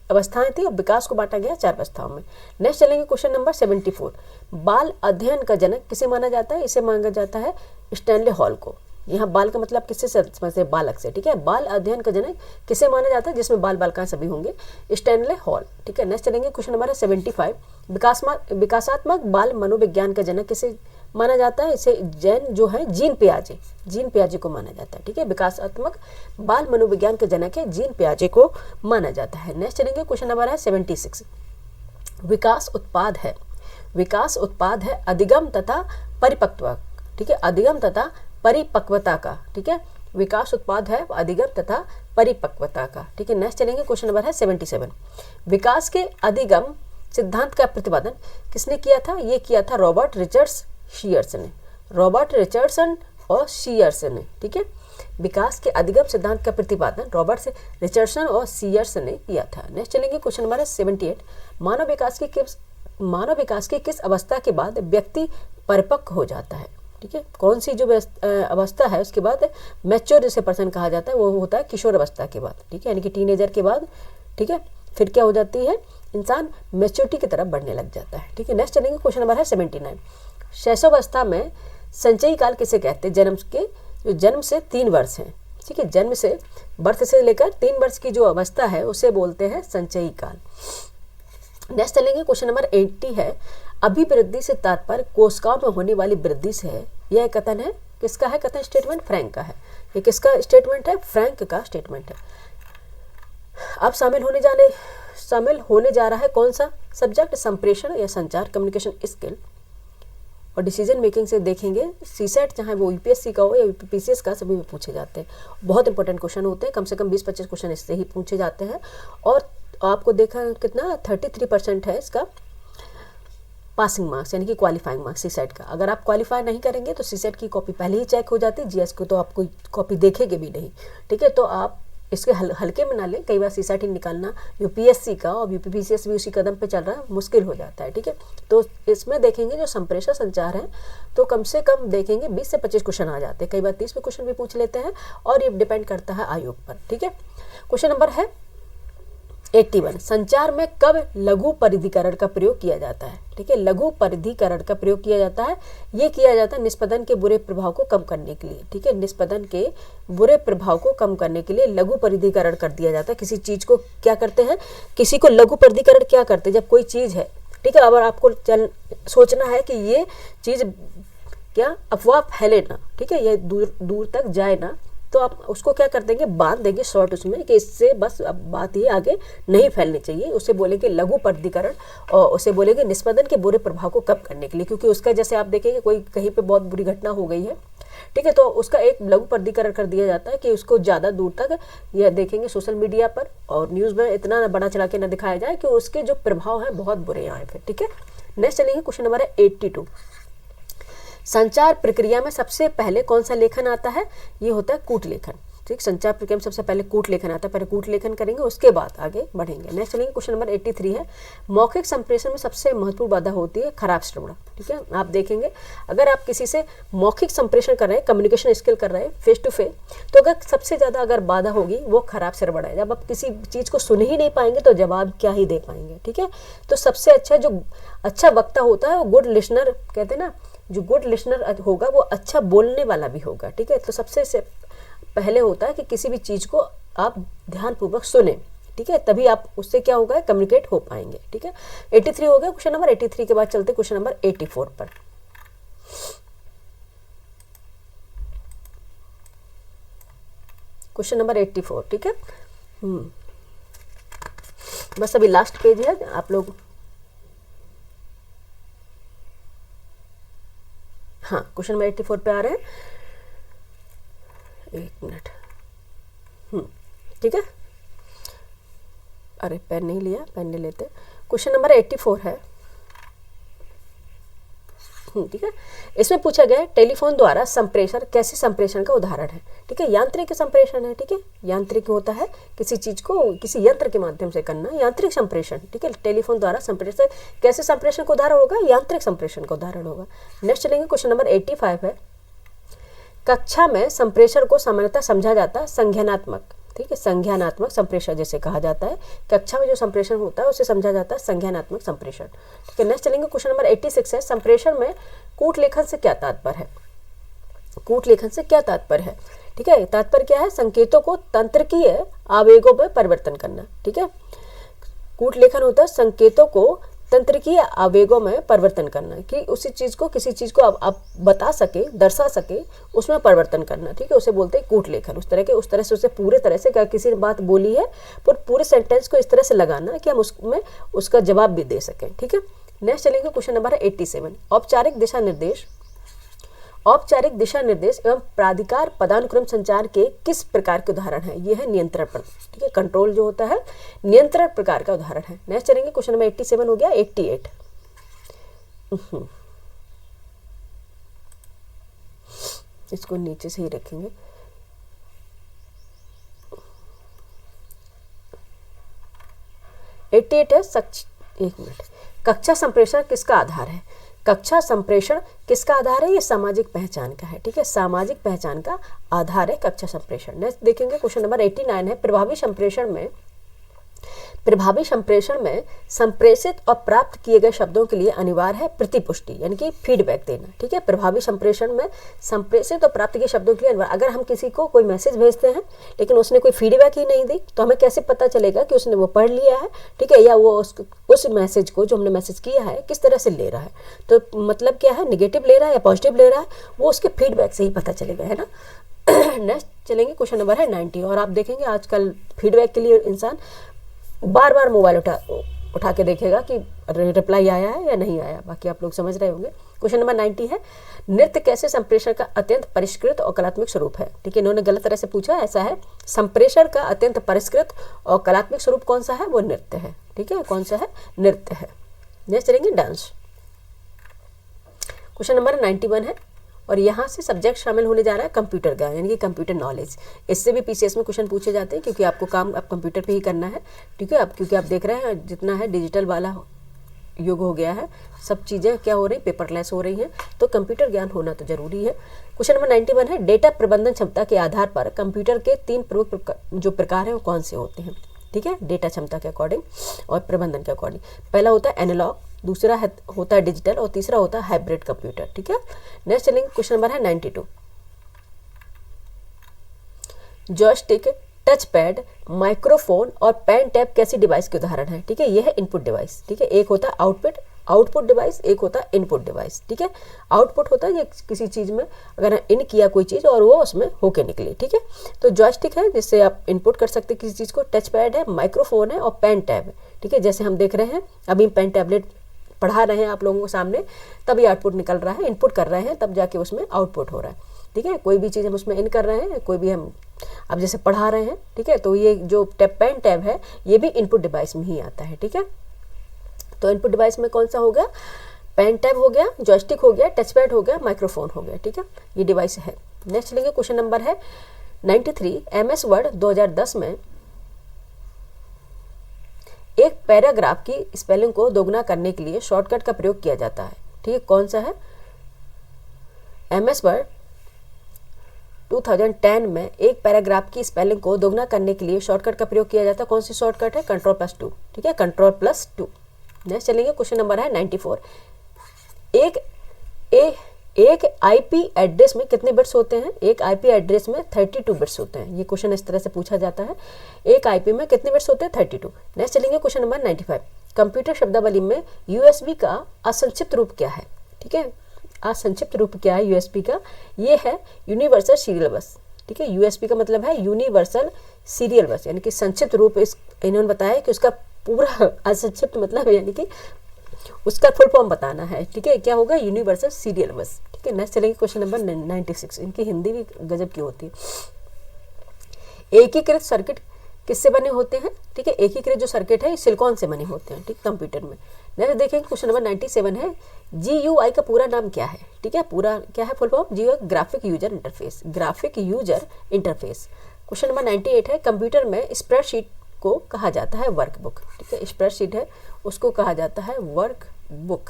अवस्थाएं थी और विकास को बांटा गया 4 अवस्थाओं में। नेक्स्ट चलेंगे, क्वेश्चन नंबर 74, बाल अध्ययन का जनक किसे माना जाता है, इसे माना जाता है स्टैनले हॉल को। यहाँ बाल का मतलब किससे समझते हैं, बालक से। ठीक है, बाल अध्ययन का जनक किसे माना जाता है, जिसमें बाल बालिकाएं सभी होंगे, स्टैनले हॉल। ठीक है, नेक्स्ट चलेंगे, क्वेश्चन नंबर 75, विकासात्मक बाल मनोविज्ञान का जनक किसे माना जाता है, इसे जीन पियाजे को माना जाता है। ठीक है, विकासात्मक बाल मनोविज्ञान का जनक है जीन पियाजे को माना जाता है। नेक्स्ट चलेंगे, क्वेश्चन नंबर है 76, विकास उत्पाद है अधिगम तथा परिपक्व। ठीक है, अधिगम तथा परिपक्वता का। ठीक है, विकास उत्पाद है अधिगम तथा परिपक्वता का। ठीक है, नेक्स्ट चलेंगे, क्वेश्चन नंबर है 77, विकास के अधिगम सिद्धांत का प्रतिपादन किसने किया था, ये किया था रॉबर्ट रिचर्डसन और शीयर्स ने। ठीक है, विकास के अधिगम सिद्धांत का प्रतिपादन रॉबर्ट रिचर्डसन और शीयर्स ने किया था। नेक्स्ट चलेंगे, क्वेश्चन नंबर है 78, मानव विकास की किस अवस्था के बाद व्यक्ति परिपक्व हो जाता है। ठीक है, कौन सी जो अवस्था है उसके बाद मैच्योर जिसे पर्सन कहा जाता है वो होता है किशोर अवस्था के बाद। ठीक है, यानी कि टीनेजर के बाद। ठीक है, फिर क्या हो जाती है, इंसान मैच्योरिटी की तरफ बढ़ने लग जाता है। ठीक है, नेक्स्ट चलेंगे, क्वेश्चन नंबर है 79, शैशवावस्था में संचयी काल किसे कहते हैं, जन्म से 3 वर्ष है। ठीक है, जन्म से बर्थ से लेकर 3 वर्ष की जो अवस्था है उसे बोलते हैं संचयी काल। नेक्स्ट चलेंगे, क्वेश्चन नंबर 80 है, अभिवृद्धि से तात्पर्य कोशिकाओं में होने वाली वृद्धि से है। यह कथन है किसका है, कथन स्टेटमेंट फ्रैंक का है। ये किसका स्टेटमेंट है, फ्रैंक का स्टेटमेंट है। अब शामिल होने जा रहा है कौन सा सब्जेक्ट, संप्रेषण या संचार, कम्युनिकेशन स्किल। और डिसीजन मेकिंग से देखेंगे सीसेट चाहे वो यूपीएससी का हो या यूपीपीसीएस का, सभी में पूछे जाते हैं। बहुत इंपॉर्टेंट क्वेश्चन होते हैं, कम से कम 20-25 क्वेश्चन इससे ही पूछे जाते हैं। और आपको देखा कितना 33% है इसका पासिंग मार्क्स यानी कि क्वालिफाइंग मार्क्स सीसेट का। अगर आप क्वालिफाई नहीं करेंगे तो सीसेट की कॉपी पहले ही चेक हो जाती है, जीएस को तो आपको कॉपी देखेंगे भी नहीं। ठीक है, तो आप इसके हल्के में ना लें, कई बार सीसेट ही निकालना यूपीएससी का और यूपीपीसीएस भी उसी कदम पे चल रहा है, मुश्किल हो जाता है। ठीक है, तो इसमें देखेंगे जो संप्रेषण संचार है तो कम से कम देखेंगे 20 से 25 क्वेश्चन आ जाते हैं, कई बार 30 में क्वेश्चन भी पूछ लेते हैं और ये डिपेंड करता है आयोग पर। ठीक है, क्वेश्चन नंबर है 81, संचार में कब लघु परिधिकरण का प्रयोग किया जाता है। ठीक है, लघु परिधिकरण का प्रयोग किया जाता है, ये किया जाता है निष्पदन के बुरे प्रभाव को कम करने के लिए। ठीक है, निष्पदन के बुरे प्रभाव को कम करने के लिए लघु परिधिकरण कर दिया जाता है। किसी चीज को क्या करते हैं, किसी को लघु परिधिकरण क्या करते हैं, जब कोई चीज है, ठीक है, अगर आपको सोचना है कि ये चीज क्या अफवाह फैले ना, ठीक है, ये दूर तक जाए ना, तो आप उसको क्या कर देंगे, बांध देंगे शॉर्ट उसमें कि इससे बस अब बात ये आगे नहीं फैलनी चाहिए। उसे बोलेंगे लघु परिधिकरण और उसे बोलेंगे निष्पदन के बुरे प्रभाव को कम करने के लिए, क्योंकि उसका जैसे आप देखेंगे कोई कहीं पे बहुत बुरी घटना हो गई है, ठीक है, तो उसका एक लघु परिधिकरण कर दिया जाता है कि उसको ज़्यादा दूर तक यह देखेंगे सोशल मीडिया पर और न्यूज़ में इतना बड़ा चढ़ा के न दिखाया जाए कि उसके जो प्रभाव हैं बहुत बुरे आए फिर। ठीक है, नेक्स्ट चलेंगे, क्वेश्चन नंबर है 82, संचार प्रक्रिया में सबसे पहले कौन सा लेखन आता है, ये होता है कूट लेखन। ठीक, संचार प्रक्रिया में सबसे पहले कूट लेखन आता है, पहले कूट लेखन करेंगे उसके बाद आगे बढ़ेंगे। नेक्स्ट चलेंगे, क्वेश्चन नंबर 83 है, मौखिक संप्रेषण में सबसे महत्वपूर्ण बाधा होती है खराब श्रवण। ठीक है, आप देखेंगे अगर आप किसी से मौखिक संप्रेषण कर रहे हैं, कम्युनिकेशन स्किल कर रहे हैं फेस टू फेस, तो अगर सबसे ज़्यादा अगर बाधा होगी वो खराब श्रवण है। जब आप किसी चीज़ को सुन ही नहीं पाएंगे तो जवाब क्या ही दे पाएंगे। ठीक है, तो सबसे अच्छा जो अच्छा वक्ता होता है वो गुड लिसनर कहते हैं ना, जो गुड लिसनर होगा वो अच्छा बोलने वाला भी होगा। ठीक है, तो सबसे पहले होता है कि किसी भी चीज़ को आप ध्यानपूर्वक सुने। ठीक है, तभी आप उससे क्या होगा, कम्युनिकेट हो पाएंगे। ठीक है, 83 हो गया क्वेश्चन नंबर। 83 के बाद चलते क्वेश्चन नंबर 84 पर। Question number 84। ठीक है, बस अभी लास्ट पेज है, आप लोग हाँ क्वेश्चन नंबर 84 पे आ रहे हैं, एक मिनट। ठीक है, अरे पेन नहीं लिया, पेन ले लेते। क्वेश्चन नंबर 84 है। ठीक है, इसमें पूछा गया है टेलीफोन द्वारा संप्रेषण कैसे संप्रेषण का उदाहरण है। ठीक है, यांत्रिक संप्रेषण है। ठीक है, यांत्रिक होता है किसी चीज को किसी यंत्र के माध्यम से करना, यांत्रिक संप्रेषण। ठीक है, टेलीफोन द्वारा संप्रेषण कैसे संप्रेषण का उदाहरण होगा, यांत्रिक संप्रेषण का उदाहरण होगा। नेक्स्ट चलेंगे, क्वेश्चन नंबर 85 है, कक्षा में संप्रेषण को सामान्यतः समझा जाता है संज्ञानात्मक। ठीक है, संज्ञानात्मक संप्रेषण जैसे कहा जाता है, कक्षा में जो संप्रेषण होता है उसे समझा जाता है संज्ञानात्मक संप्रेषण। ठीक है, नेक्स्ट चलेंगे, क्वेश्चन नंबर 86 है, संप्रेषण में कूट लेखन से क्या तात्पर्य है। कूट लेखन से क्या तात्पर्य है। ठीक है, तात्पर्य क्या है, संकेतों को तंत्रिकीय आवेगों में परिवर्तन करना। ठीक है, कूट लेखन होता है संकेतों को तंत्रिकीय आवेगों में परिवर्तन करना, कि उसी चीज को किसी चीज को आप बता सके, दर्शा सके, उसमें परिवर्तन करना। ठीक है, उसे बोलते हैं कूट लेखन। उस तरह से उसे पूरे तरह से, क्या किसी ने बात बोली है पूरे सेंटेंस को इस तरह से लगाना कि हम उसमें उसका जवाब भी दे सकें। ठीक है, नेक्स्ट चलेंगे, क्वेश्चन नंबर 87, औपचारिक दिशा निर्देश। औपचारिक दिशा निर्देश एवं प्राधिकार पदानुक्रम संचार के किस प्रकार के उदाहरण है। यह है नियंत्रण पर। ठीक है, कंट्रोल जो होता है नियंत्रण प्रकार का उदाहरण है। नेक्स्ट चलेंगे, क्वेश्चन नंबर 87 हो गया। 88 इसको नीचे से ही रखेंगे। है एक मिनट, कक्षा संप्रेषण किसका आधार है। कक्षा संप्रेषण किसका आधार है, ये सामाजिक पहचान का है। ठीक है, सामाजिक पहचान का आधार है कक्षा संप्रेषण। नेक्स्ट देखेंगे, क्वेश्चन नंबर 89 है, प्रभावी संप्रेषण में संप्रेषित और प्राप्त किए गए शब्दों के लिए अनिवार्य है प्रतिपुष्टि, यानी कि फीडबैक देना। ठीक है, प्रभावी संप्रेषण में संप्रेषित और प्राप्त किए शब्दों के लिए अनिवार्य। अगर हम किसी को कोई मैसेज भेजते हैं लेकिन उसने कोई फीडबैक ही नहीं दी तो हमें कैसे पता चलेगा कि उसने वो पढ़ लिया है। ठीक है, या वो उस मैसेज को जो हमने मैसेज किया है किस तरह से ले रहा है। तो मतलब क्या है, निगेटिव ले रहा है या पॉजिटिव ले रहा है, वो उसके फीडबैक से ही पता चलेगा, है ना। नेक्स्ट चलेंगे, क्वेश्चन नंबर है 90, और आप देखेंगे आजकल फीडबैक के लिए इंसान बार बार मोबाइल उठा के देखेगा कि रिप्लाई आया है या नहीं आया। बाकी आप लोग समझ रहे होंगे। क्वेश्चन नंबर 90 है, नृत्य कैसे संप्रेषण का अत्यंत परिष्कृत और कलात्मक स्वरूप है। ठीक है, इन्होंने गलत तरह से पूछा, ऐसा है संप्रेषण का अत्यंत परिष्कृत और कलात्मक स्वरूप कौन सा है, वो नृत्य है। ठीक है, कौन सा है, नृत्य है। नेक्स्ट चलेंगे, डांस। क्वेश्चन नंबर 91 है, और यहाँ से सब्जेक्ट शामिल होने जा रहा है कंप्यूटर ज्ञान, यानी कि कंप्यूटर नॉलेज। इससे भी पीसीएस में क्वेश्चन पूछे जाते हैं, क्योंकि आपको काम अब कंप्यूटर पे ही करना है। ठीक है, अब क्योंकि आप देख रहे हैं जितना है डिजिटल वाला युग हो गया है, सब चीज़ें क्या हो रही, पेपरलेस हो रही हैं, तो कंप्यूटर ज्ञान होना तो जरूरी है। क्वेश्चन नंबर 91 है, डेटा प्रबंधन क्षमता के आधार पर कंप्यूटर के 3 प्रमुख जो प्रकार हैं वो कौन से होते हैं। ठीक है, डेटा क्षमता के अकॉर्डिंग और प्रबंधन के अकॉर्डिंग। पहला होता है एनालॉग, दूसरा होता है डिजिटल, और तीसरा होता है हाइब्रिड कंप्यूटर। ठीक है, नेक्स्ट चलेंगे, क्वेश्चन नंबर है 92, जॉयस्टिक, टच पैड, माइक्रोफोन और पेन टैब कैसी डिवाइस के उदाहरण है। ठीक है, यह है इनपुट डिवाइस। ठीक है, एक होता है आउटपुट डिवाइस, एक होता है इनपुट डिवाइस। ठीक है, आउटपुट होता है ये किसी चीज़ में अगर इन किया कोई चीज़ और वो उसमें होके निकली। ठीक है, तो जॉयस्टिक है जिससे आप इनपुट कर सकते हैं किसी चीज़ को, टच पैड है, माइक्रोफोन है और पेन टैब है। ठीक है, जैसे हम देख रहे हैं अभी पेन टैबलेट पढ़ा रहे हैं आप लोगों के सामने, तभी आउटपुट निकल रहा है, इनपुट कर रहे हैं तब जाके उसमें आउटपुट हो रहा है। ठीक है, कोई भी चीज़ हम उसमें इन कर रहे हैं, कोई भी हम अब जैसे पढ़ा रहे हैं। ठीक है, तो ये जो पेन टैब है ये भी इनपुट डिवाइस में ही आता है। ठीक है, तो इनपुट डिवाइस में कौन सा हो गया, पेन टैब हो गया, जॉयस्टिक हो गया, टच पैड हो गया, माइक्रोफोन हो गया। ठीक है, ये डिवाइस है। नेक्स्ट चलेंगे, क्वेश्चन नंबर है 93 MS वर्ड 2010 में एक पैराग्राफ की स्पेलिंग को दोगुना करने के लिए शॉर्टकट का प्रयोग किया जाता है। ठीक है, कौन सा है? MS वर्ड 2010 में एक पैराग्राफ की स्पेलिंग को दोगुना करने के लिए शॉर्टकट का प्रयोग किया जाता है। कौन सी शॉर्टकट है? Ctrl+2। ठीक है, Ctrl+2। नेक्स्ट चलेंगे, क्वेश्चन नंबर है 94। एक आईपी एड्रेस में कितने बिट्स होते हैं? एक आईपी एड्रेस में 32 बिट्स होते हैं। ये क्वेश्चन इस तरह से पूछा जाता है, एक आईपी में कितने बिट्स होते हैं? 32। नेक्स्ट चलेंगे, क्वेश्चन नंबर 95। कंप्यूटर शब्दावली में यूएसबी का असंक्षिप्त रूप क्या है? ठीक है, असंक्षिप्त रूप क्या है यूएसबी का? ये है यूनिवर्सल सीरियल बस। ठीक है, यूएसबी का मतलब है यूनिवर्सल सीरियल बस, यानी कि संक्षिप्त रूप इन्होंने बताया कि उसका पूरा असंक्षिप्त मतलब यानी कि उसका फुल फॉर्म बताना है। ठीक है, क्या होगा? यूनिवर्सल सीरियल बस। ठीक है, नेक्स्ट चलेंगे, क्वेश्चन नंबर 96। इनकी हिंदी भी गजब की होती है। एकीकृत सर्किट किससे बने होते हैं? ठीक है, एकीकृत जो सर्किट है सिलिकॉन से बने होते हैं। ठीक, कंप्यूटर में। नेक्स्ट देखेंगे, क्वेश्चन नंबर 97 है, GUI का पूरा नाम क्या है? ठीक है, पूरा क्या है full form? GUI graphic user interface, graphic user interface. Question number 98 है, कंप्यूटर में स्प्रेडशीट को कहा जाता है वर्कबुक। ठीक है, स्प्रेडशीट है उसको कहा जाता है वर्कबुक।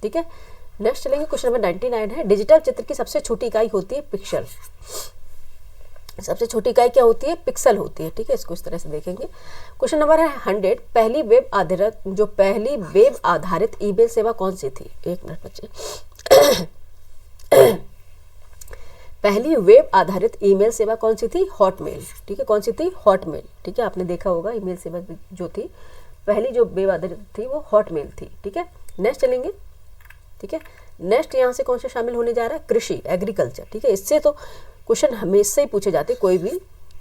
ठीक है, नेक्स्ट चलेंगे, क्वेश्चन नंबर 99 है, डिजिटल चित्र की सबसे छोटी इकाई होती है पिक्सल। सबसे छोटी इकाई क्या होती है? पिक्सल होती है। ठीक है, इसको इस तरह से देखेंगे। क्वेश्चन नंबर है 100, पहली वेब आधारित ईमेल सेवा कौन सी थी? एक मिनट बच्चे। पहली वेब आधारित ईमेल सेवा कौन सी थी? हॉटमेल। ठीक है, कौन सी थी? हॉटमेल। ठीक है, आपने देखा होगा ईमेल सेवा जो थी, पहली जो वेब आधारित थी वो हॉटमेल थी। ठीक है, नेक्स्ट चलेंगे। ठीक है, नेक्स्ट यहाँ से कौन सा शामिल होने जा रहा है? कृषि, एग्रीकल्चर। ठीक है, इससे तो क्वेश्चन हमेशा ही पूछे जाते कोई भी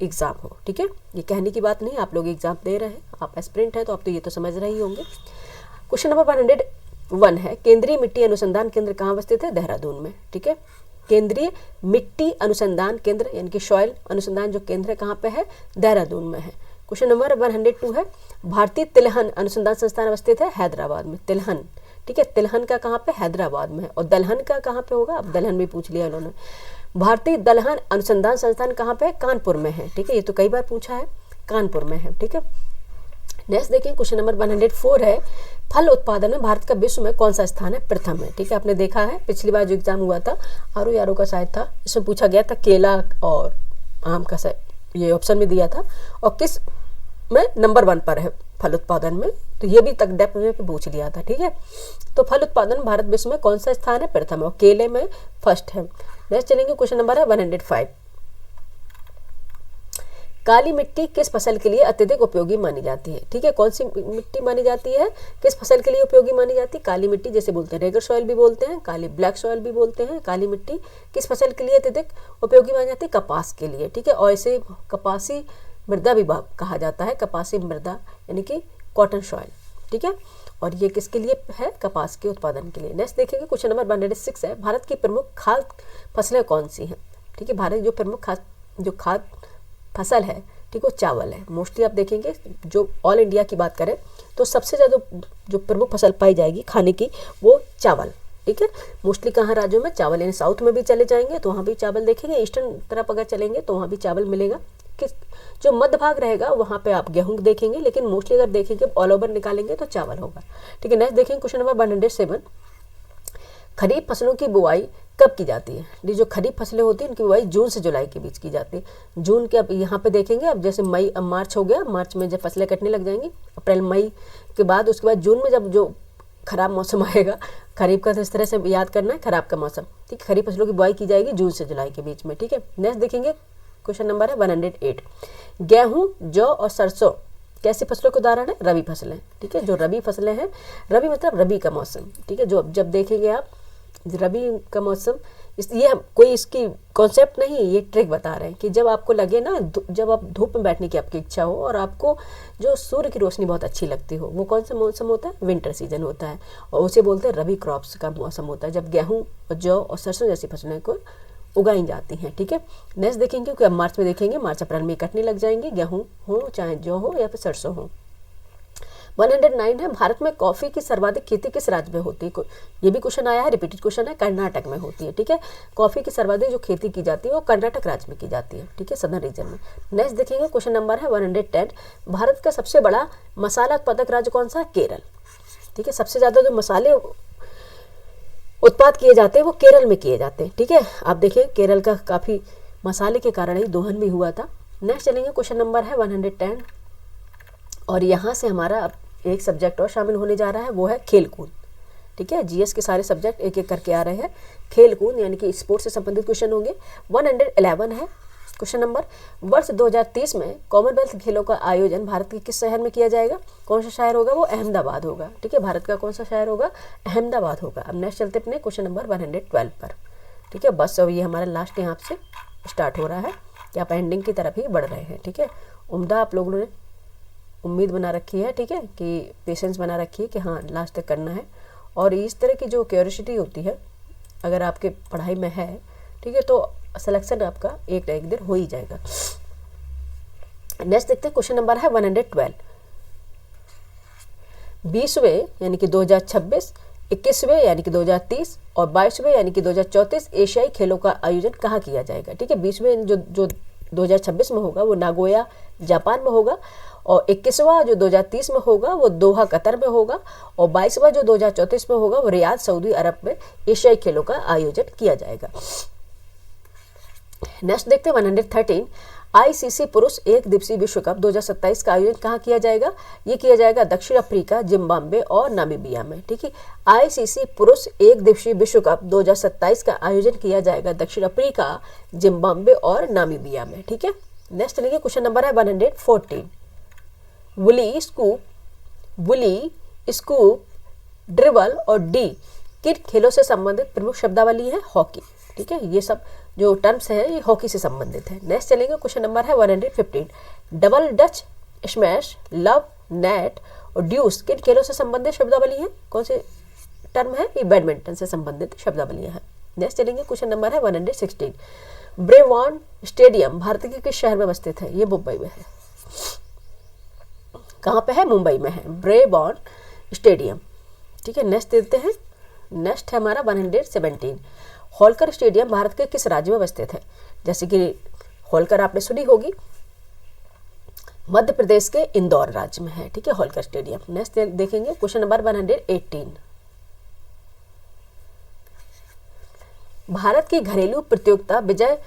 एग्जाम हो। ठीक है, ये कहने की बात नहीं, आप लोग एग्जाम दे रहे हैं, आप एस्पिरेंट हैं तो आप तो ये तो समझ रहे ही होंगे। क्वेश्चन नंबर 101 है, केंद्रीय मिट्टी अनुसंधान केंद्र कहाँ अवस्थित है? देहरादून में। ठीक है, केंद्रीय मिट्टी अनुसंधान केंद्र यानी कि सॉइल अनुसंधान जो केंद्र है कहाँ पे है? देहरादून में है। क्वेश्चन नंबर 102 है, भारतीय तिलहन अनुसंधान संस्थान अवस्थित है हैदराबाद में। तिलहन, ठीक है, तिलहन का कहाँ पे? हैदराबाद में है। और दलहन का कहाँ पे होगा? अब दलहन भी पूछ लिया उन्होंने। भारतीय दलहन अनुसंधान संस्थान कहाँ पे है? कानपुर में है। ठीक है, ये तो कई बार पूछा है, कानपुर में है। ठीक है, नेक्स्ट देखिए, क्वेश्चन नंबर 104 है, फल उत्पादन में भारत का विश्व में कौन सा स्थान है? प्रथम है। ठीक है, आपने देखा है पिछली बार जो एग्जाम हुआ था आर का शायद था, इसमें पूछा गया था केला और आम का ये ऑप्शन में दिया था, और किस में नंबर 1 पर है फल उत्पादन में, तो ये भी तक डेप्थ में पूछ लिया था। ठीक है, तो फल उत्पादन भारत विश्व में कौन सा स्थान है? प्रथम, और केले में फर्स्ट है। नेक्स्ट चलेंगे, क्वेश्चन नंबर है 105, काली मिट्टी किस फसल के लिए अत्यधिक उपयोगी मानी जाती है? ठीक है, कौन सी मिट्टी मानी जाती है किस फसल के लिए उपयोगी मानी जाती है? काली मिट्टी, जैसे बोलते हैं रेगर सॉइल भी बोलते हैं, काली ब्लैक सॉइल भी बोलते हैं। काली मिट्टी किस फसल के लिए अत्यधिक उपयोगी मानी जाती है? कपास के लिए। ठीक है, और इसे कपासी मृदा भी कहा जाता है, कपासी मृदा यानी कि कॉटन सॉइल। ठीक है, और ये किसके लिए है? कपास के उत्पादन के लिए। नेक्स्ट देखेंगे, क्वेश्चन नंबर 106 है, भारत की प्रमुख खाद्य फसलें कौन सी हैं? ठीक है, भारत जो प्रमुख खाद्य फसल है, ठीक, वो चावल है। मोस्टली आप देखेंगे जो ऑल इंडिया की बात करें तो सबसे ज़्यादा जो प्रमुख फसल पाई जाएगी खाने की वो चावल। ठीक है, मोस्टली कहाँ राज्यों में? चावल, यानी साउथ में भी चले जाएंगे तो वहाँ भी चावल देखेंगे, ईस्टर्न तरफ अगर चलेंगे तो वहाँ भी चावल मिलेगा। किस जो मध्य भाग रहेगा वहाँ पे आप गेहूँ देखेंगे, लेकिन मोस्टली अगर देखेंगे ऑल ओवर निकालेंगे तो चावल होगा। ठीक है, नेक्स्ट देखेंगे, क्वेश्चन नंबर 107, खरीफ फसलों की बुआई कब की जाती है? ये जो खरीफ फसलें होती हैं उनकी बुआई जून से जुलाई के बीच की जाती है। जून के, अब यहाँ पे देखेंगे, अब जैसे मई, अब मार्च हो गया, मार्च में जब फसलें कटने लग जाएंगी, अप्रैल मई के बाद, उसके बाद जून में जब जो खराब मौसम आएगा, खरीफ का तो इस तरह से याद करना है, खराब का मौसम। ठीक है, खरीफ फसलों की बुआई की जाएगी जून से जुलाई के बीच में। ठीक है, नेक्स्ट देखेंगे, क्वेश्चन नंबर है 108, गेहूँ, जौ और सरसों कैसी फसलों के उदाहरण है? रबी फसलें। ठीक है, जो रबी फसलें हैं, रबी मतलब रबी का मौसम। ठीक है, जो जब देखेंगे आप रबी का मौसम, ये कोई इसकी कॉन्सेप्ट नहीं, ये ट्रिक बता रहे हैं कि जब आपको लगे ना, जब आप धूप में बैठने की आपकी इच्छा हो और आपको जो सूर्य की रोशनी बहुत अच्छी लगती हो, वो कौन सा मौसम होता है? विंटर सीजन होता है, और उसे बोलते हैं रबी क्रॉप्स का मौसम होता है, जब गेहूँ और जौ और सरसों जैसी फसलें को उगाई जाती हैं। ठीक है, नेक्स्ट देखेंगे कि अब मार्च में देखेंगे, मार्च अप्रैल में कटने लग जाएंगे, गेहूँ हो चाहे जौ हो या फिर सरसों हो। 109 है, भारत में कॉफी की सर्वाधिक खेती किस राज्य में होती है? ये भी क्वेश्चन आया है, रिपीटेड क्वेश्चन है, कर्नाटक में होती है। ठीक है, कॉफी की सर्वाधिक जो खेती की जाती है वो कर्नाटक राज्य में की जाती है। ठीक है, सदर्न रीजन में। नेक्स्ट देखेंगे, क्वेश्चन नंबर है 110, भारत का सबसे बड़ा मसाला उत्पादक राज्य कौन सा है? केरल। ठीक है, सबसे ज्यादा जो मसाले उत्पाद किए जाते हैं वो केरल में किए जाते हैं। ठीक है, आप देखिए केरल का काफी मसाले के कारण ही दोहन भी हुआ था। नेक्स्ट चलेंगे, क्वेश्चन नंबर है 110, और यहाँ से हमारा अब एक सब्जेक्ट और शामिल होने जा रहा है, वो है खेल कूद। ठीक है, जीएस के सारे सब्जेक्ट एक एक करके आ रहे हैं। खेल कूद यानी कि स्पोर्ट्स से संबंधित क्वेश्चन होंगे। 111 है क्वेश्चन नंबर, वर्ष 2030 में कॉमनवेल्थ खेलों का आयोजन भारत के किस शहर में किया जाएगा? कौन सा शहर होगा? वो अहमदाबाद होगा। ठीक है, भारत का कौन सा शहर होगा? अहमदाबाद होगा। अब नेक्स्ट चलते अपने क्वेश्चन नंबर 112 पर। ठीक है, बस अब ये हमारा लास्ट यहाँ से स्टार्ट हो रहा है कि आप एंडिंग की तरफ ही बढ़ रहे हैं। ठीक है, उम्दा आप लोगों ने उम्मीद बना रखी है। ठीक है, कि पेशेंस बना रखी है कि हाँ लास्ट तक करना है, और इस तरह की जो क्यूरियोसिटी होती है अगर आपके पढ़ाई में है, ठीक है, तो सिलेक्शन आपका एक ना एक दिन हो ही जाएगा। नेक्स्ट देखते हैं, क्वेश्चन नंबर है 112, 20वें यानी कि 2026, 21वें यानी कि 2030 और 22वें यानी कि 2034 एशियाई खेलों का आयोजन कहाँ किया जाएगा? ठीक है, 20वें जो 2026 में होगा वो नागोया जापान में होगा, और 21वां जो 2030 में होगा वो दोहा कतर में होगा, और 22वां जो 2034 में होगा वो रियाद सऊदी अरब में एशियाई खेलों का आयोजन किया जाएगा। नेक्स्ट देखते हैं 113, आईसीसी पुरुष एक दिवसीय विश्व कप 2027 का आयोजन कहाँ किया जाएगा? ये किया जाएगा दक्षिण अफ्रीका, जिम्बाब्वे और नामीबिया में। ठीक है, आईसीसी पुरुष एक दिवसीय विश्व कप 2027 का आयोजन किया जाएगा दक्षिण अफ्रीका, जिम्बाब्वे और नामीबिया में। ठीक है, नेक्स्ट लेंगे, क्वेश्चन नंबर है 114, वुली स्कूप, ड्रिबल और डी किन खेलों से संबंधित प्रमुख शब्दावली है? हॉकी। ठीक है, ये सब जो टर्म्स हैं ये हॉकी से संबंधित है। नेक्स्ट चलेंगे, क्वेश्चन नंबर है 115, double Dutch, smash, love, net और ड्यूस किन खेलों से संबंधित शब्दावली है? कौन से टर्म है? ये बैडमिंटन से संबंधित शब्दावलियां हैं। नेक्स्ट चलेंगे, क्वेश्चन नंबर है 116, ब्रेवॉन स्टेडियम भारत के किस शहर में स्थित है? ये मुंबई में है। कहाँ पे है? मुंबई में है ब्रेवॉन स्टेडियम। ठीक है, नेक्स्ट देते हैं, नेक्स्ट है हमारा 117, होलकर स्टेडियम भारत के किस राज्य में स्थित है? जैसे कि होलकर आपने सुनी होगी, मध्य प्रदेश के इंदौर राज्य में है। ठीक है, होलकर स्टेडियम। नेक्स्ट देखेंगे, क्वेश्चन नंबर 118, भारत की घरेलू प्रतियोगिता विजय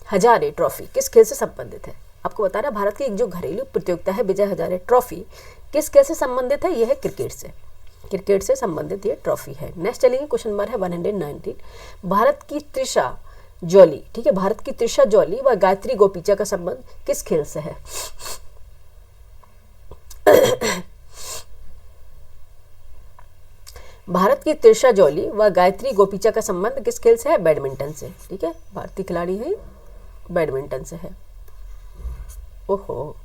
हजारे ट्रॉफी किस खेल से संबंधित है? आपको बता रहा है भारत की एक जो घरेलू प्रतियोगिता है विजय हजारे ट्रॉफी किस खेल से संबंधित है? यह है क्रिकेट से संबंधित ये ट्रॉफी है। नेक्स्ट चलेंगे, क्वेश्चन नंबर है 119, भारत की त्रिशा जौली, ठीक है, भारत की त्रिशा जौली व गायत्री गोपीचा का संबंध किस खेल से है? भारत की त्रिशा जौली व गायत्री गोपीचा का संबंध किस खेल से है? बैडमिंटन से। ठीक है, भारतीय खिलाड़ी है, बैडमिंटन से है। ओहो,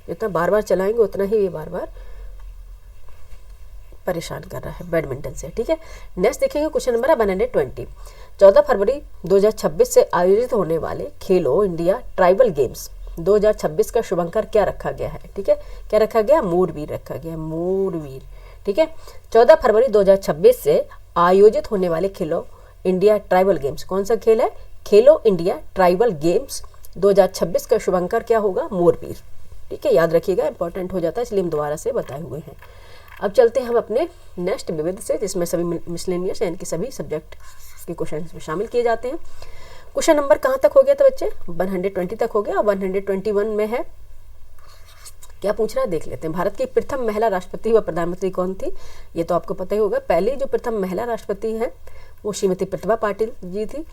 जितना बार बार चलाएंगे उतना ही ये बार बार परेशान कर रहा है, बैडमिंटन से। ठीक है, नेक्स्ट देखेंगे, क्वेश्चन नंबर है 120, 14 फरवरी 2026 से आयोजित होने वाले खेलो इंडिया ट्राइबल गेम्स 2026 का शुभंकर क्या रखा गया है? ठीक है, क्या रखा गया? मूरवीर रखा गया, मूरवीर। ठीक है, 14 फरवरी 2026 से आयोजित होने वाले खेलो इंडिया ट्राइबल गेम्स, कौन सा खेल है? खेलो इंडिया ट्राइबल गेम्स 2026 का शुभंकर क्या होगा? मोरवीर। ठीक है, याद रखिएगा, इंपॉर्टेंट हो जाता है, इसलिए हम दोबारा से बताए हुए हैं। अब चलते हैं हम अपने नेक्स्ट विविध से, जिसमें सभी मिसलेनियस यानी कि सभी सब्जेक्ट के क्वेश्चन इसमें शामिल किए जाते हैं। क्वेश्चन नंबर कहाँ तक हो गया था बच्चे? 120 तक हो गया। 121 में है, क्या पूछ रहा है देख लेते हैं। भारत की प्रथम महिला राष्ट्रपति व प्रधानमंत्री कौन थी? ये तो आपको पता ही होगा। पहली जो प्रथम महिला राष्ट्रपति है वो श्रीमती प्रतिभा पाटिल जी थी,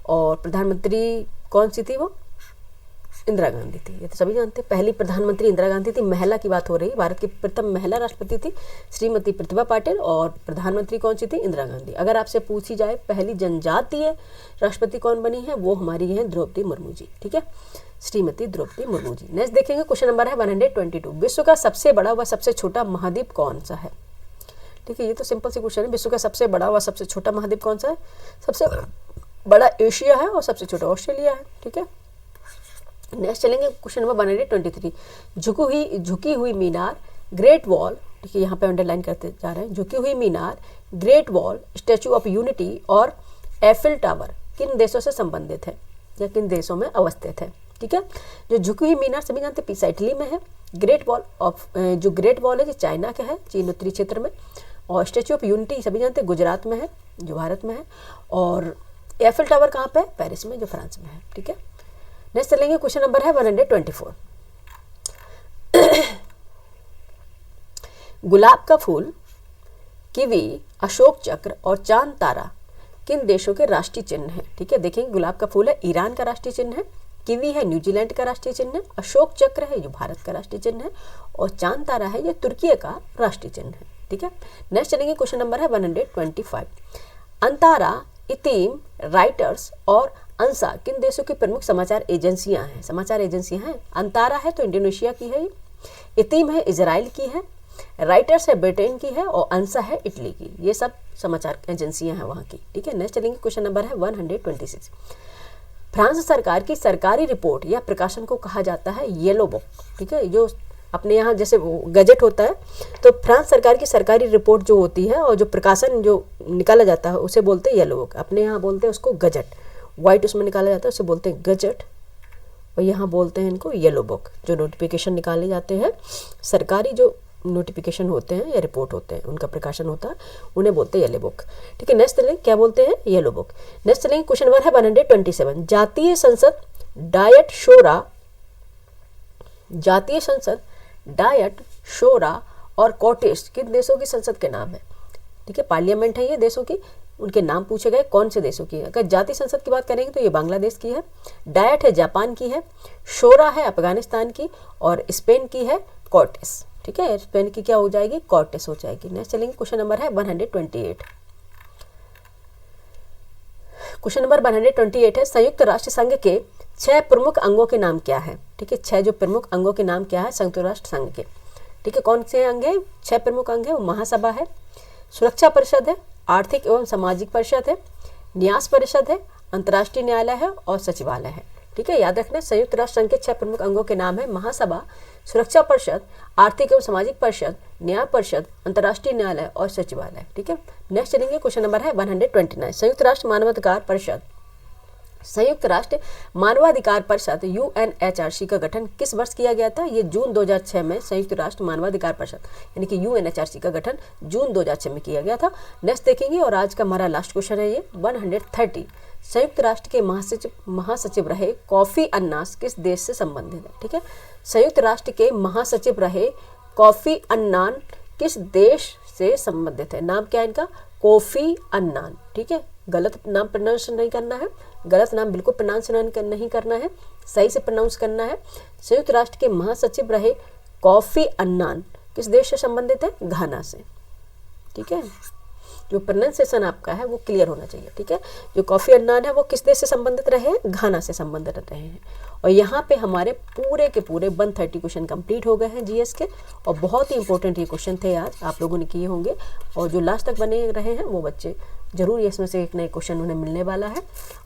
और प्रधानमंत्री कौन सी थी? वो इंदिरा गांधी थी। ये तो सभी जानते हैं, पहली प्रधानमंत्री इंदिरा गांधी थी। महिला की बात हो रही, भारत की प्रथम महिला राष्ट्रपति थी श्रीमती प्रतिभा पाटिल, और प्रधानमंत्री कौन सी थी? इंदिरा गांधी। अगर आपसे पूछी जाए पहली जनजातीय राष्ट्रपति कौन बनी है, वो हमारी है द्रौपदी मुर्मू जी। ठीक है, श्रीमती द्रौपदी मुर्मू जी। नेक्स्ट देखेंगे, क्वेश्चन नंबर है 122, विश्व का सबसे बड़ा व सबसे छोटा महाद्वीप कौन सा है? ठीक है, ये तो सिंपल सी क्वेश्चन है। विश्व का सबसे बड़ा व सबसे छोटा महाद्वीप कौन सा है? सबसे बड़ा एशिया है और सबसे छोटा ऑस्ट्रेलिया है। ठीक है, नेक्स्ट चलेंगे, क्वेश्चन नंबर 123, झुकी हुई मीनार, ग्रेट वॉल ठीक है, यहाँ पे अंडरलाइन करते जा रहे हैं। झुकी हुई मीनार, great wall, statue of unity और एफिल टावर किन देशों से संबंधित है या किन देशों में अवस्थित है? ठीक है, जो झुकी हुई मीनार सभी जानते हैं पिसा इटली में है। ग्रेट वॉल ऑफ जो ग्रेट वॉल है जो चाइना का है, चीन उत्तरी क्षेत्र में। और स्टैचू ऑफ यूनिटी सभी जानते हैं गुजरात में है, जो भारत में है। और एफिल टावर कहाँ पे है? पेरिस में, जो फ्रांस में है। ठीक है, नेक्स्ट चलेंगे, क्वेश्चन नंबर है 124। गुलाब का फूल, कीवी, अशोक चक्र और चांद तारा किन देशों के राष्ट्रीय चिन्ह है? ठीक है, देखेंगे गुलाब का फूल है ईरान का राष्ट्रीय चिन्ह है, कीवी है न्यूजीलैंड का राष्ट्रीय चिन्ह है, अशोक चक्र है जो भारत का राष्ट्रीय चिन्ह है, और चांद तारा है ये तुर्की का राष्ट्रीय चिन्ह है। ठीक है, नेक्स्ट चलेंगे, क्वेश्चन नंबर है 125। अंतारा, इतीम, राइटर्स और अंसा किन देशों की प्रमुख समाचार एजेंसियां हैं? समाचार एजेंसियां हैं, अंतारा है तो इंडोनेशिया की है, इतीम है इजराइल की है, राइटर्स है ब्रिटेन की है, और अंसा है इटली की। ये सब समाचार एजेंसियां हैं वहाँ की। ठीक है, नेक्स्ट चलेंगे, क्वेश्चन नंबर है 126। फ्रांस सरकार की सरकारी रिपोर्ट या प्रकाशन को कहा जाता है येलो बुक। ठीक है, जो अपने यहाँ जैसे गजट होता है, तो फ्रांस सरकार की सरकारी रिपोर्ट जो होती है और जो प्रकाशन जो निकाला जाता है उसे बोलते हैं येलो बुक। अपने यहाँ बोलते हैं उसको गजट, वाइट उसमें निकाला जाता है उसे बोलते हैं गजट, और यहाँ बोलते हैं इनको येलो बुक। जो नोटिफिकेशन निकाले जाते हैं, सरकारी जो नोटिफिकेशन होते हैं या रिपोर्ट होते हैं, उनका प्रकाशन होता है, उन्हें बोलते हैं येलो बुक। ठीक है, नेक्स्ट चलेंगे, क्या बोलते हैं? Yellow book. नेक्स्ट चलेंगे, क्वेश्चन नंबर है 127। जातीय संसद, डायट, शोरा, जातीय संसद, डायट, शोरा और कॉटेज किन देशों की संसद के नाम है? ठीक है, पार्लियामेंट है ये देशों की, उनके नाम पूछे गए कौन से देशों की है। अगर जातीय संसद की बात करेंगे तो ये बांग्लादेश की है, डायट है जापान की है, शोरा है अफगानिस्तान की, और स्पेन की है कॉर्टेस। ठीक है, स्पेन की क्या हो जाएगी? कॉर्टेस हो जाएगी। नेक्स्ट चलेंगे, क्वेश्चन नंबर है 128। क्वेश्चन नंबर 128 है, संयुक्त राष्ट्र संघ के 6 प्रमुख अंगों के नाम क्या है? ठीक है, 6 जो प्रमुख अंगों के नाम क्या है संयुक्त राष्ट्र संघ के? ठीक है, कौन से अंग है? 6 प्रमुख अंग है। वो महासभा है, सुरक्षा परिषद है, आर्थिक एवं सामाजिक परिषद है, न्यास परिषद है, अंतर्राष्ट्रीय न्यायालय है और सचिवालय है। ठीक है, याद रखना, संयुक्त राष्ट्र संघ के 6 प्रमुख अंगों के नाम है महासभा, सुरक्षा परिषद, आर्थिक एवं सामाजिक परिषद, न्याय परिषद, अंतर्राष्ट्रीय न्यायालय और सचिवालय। ठीक है, नेक्स्ट चलेंगे, क्वेश्चन नंबर है 129। संयुक्त राष्ट्र मानवाधिकार परिषद, संयुक्त राष्ट्र मानवाधिकार परिषद UNHRC का गठन किस वर्ष किया गया था? ये जून 2006 में संयुक्त राष्ट्र मानवाधिकार परिषद यानी कि UNHRC का गठन जून 2006 में किया गया था। नेक्स्ट देखेंगे, और आज का हमारा लास्ट क्वेश्चन है ये 130। संयुक्त राष्ट्र के महासचिव रहे कोफी अन्नान किस देश से संबंधित है? ठीक है, संयुक्त राष्ट्र के महासचिव रहे कोफी अन्नान किस देश से संबंधित है? नाम क्या है इनका? Kofi Annan. ठीक है, गलत नाम प्रोनाउंस नहीं करना है, गलत नाम बिल्कुल प्रोनाउंस नहीं करना है, सही से प्रोनाउंस करना है। संयुक्त राष्ट्र के महासचिव रहे कोफी अन्नान किस देश से संबंधित है? घाना से। ठीक है, जो प्रोनाउंसिएशन आपका है वो क्लियर होना चाहिए। ठीक है, जो कोफी अन्नान है वो किस देश से संबंधित रहे हैं? घाना से संबंधित रहे हैं। और यहाँ पे हमारे पूरे के पूरे 130 क्वेश्चन कंप्लीट हो गए हैं जीएस के, और बहुत ही इंपॉर्टेंट ये क्वेश्चन थे आज आप लोगों ने किए होंगे, और जो लास्ट तक बने रहे हैं वो बच्चे जरूर इसमें से एक नए क्वेश्चन उन्हें मिलने वाला है।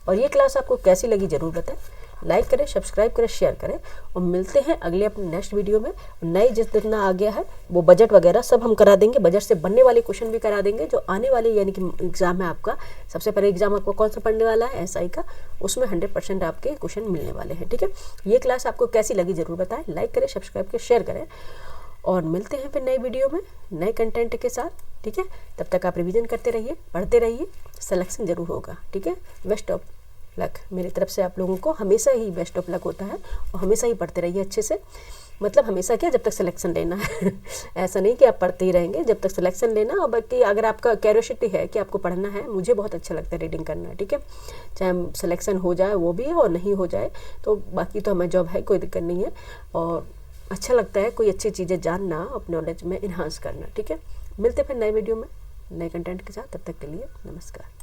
और ये क्लास आपको कैसी लगी जरूर बताएं, लाइक करें, सब्सक्राइब करें, शेयर करें, और मिलते हैं अगले अपने नेक्स्ट वीडियो में। नई जिस जितना आ गया है वो बजट वगैरह सब हम करा देंगे, बजट से बनने वाले क्वेश्चन भी करा देंगे। जो आने वाले यानी कि एग्जाम है आपका, सबसे पहले एग्जाम आपको कौन सा पढ़ने वाला है? SI का, उसमें 100% आपके क्वेश्चन मिलने वाले हैं। ठीक है, ये क्लास आपको कैसी लगी जरूर बताएं, लाइक करें, सब्सक्राइब करें, शेयर करें, और मिलते हैं फिर नए वीडियो में नए कंटेंट के साथ। ठीक है, तब तक आप रिवीजन करते रहिए, पढ़ते रहिए, सिलेक्शन जरूर होगा। ठीक है, बेस्ट ऑफ लक मेरी तरफ से आप लोगों को, हमेशा ही बेस्ट ऑफ लक होता है, और हमेशा ही पढ़ते रहिए अच्छे से। मतलब हमेशा क्या, जब तक सिलेक्शन लेना है ऐसा नहीं कि आप पढ़ते ही रहेंगे, जब तक सिलेक्शन लेना। और बाकी अगर आपका क्यूरियोसिटी है कि आपको पढ़ना है, मुझे बहुत अच्छा लगता है रीडिंग करना। ठीक है, चाहे सिलेक्शन हो जाए वो भी है, और नहीं हो जाए तो बाकी तो हमें जॉब है, कोई दिक्कत नहीं है। और अच्छा लगता है कोई अच्छी चीज़ें जानना, अपने नॉलेज में इन्हांस करना। ठीक है, मिलते फिर नए वीडियो में नए कंटेंट के साथ, तब तक के लिए नमस्कार।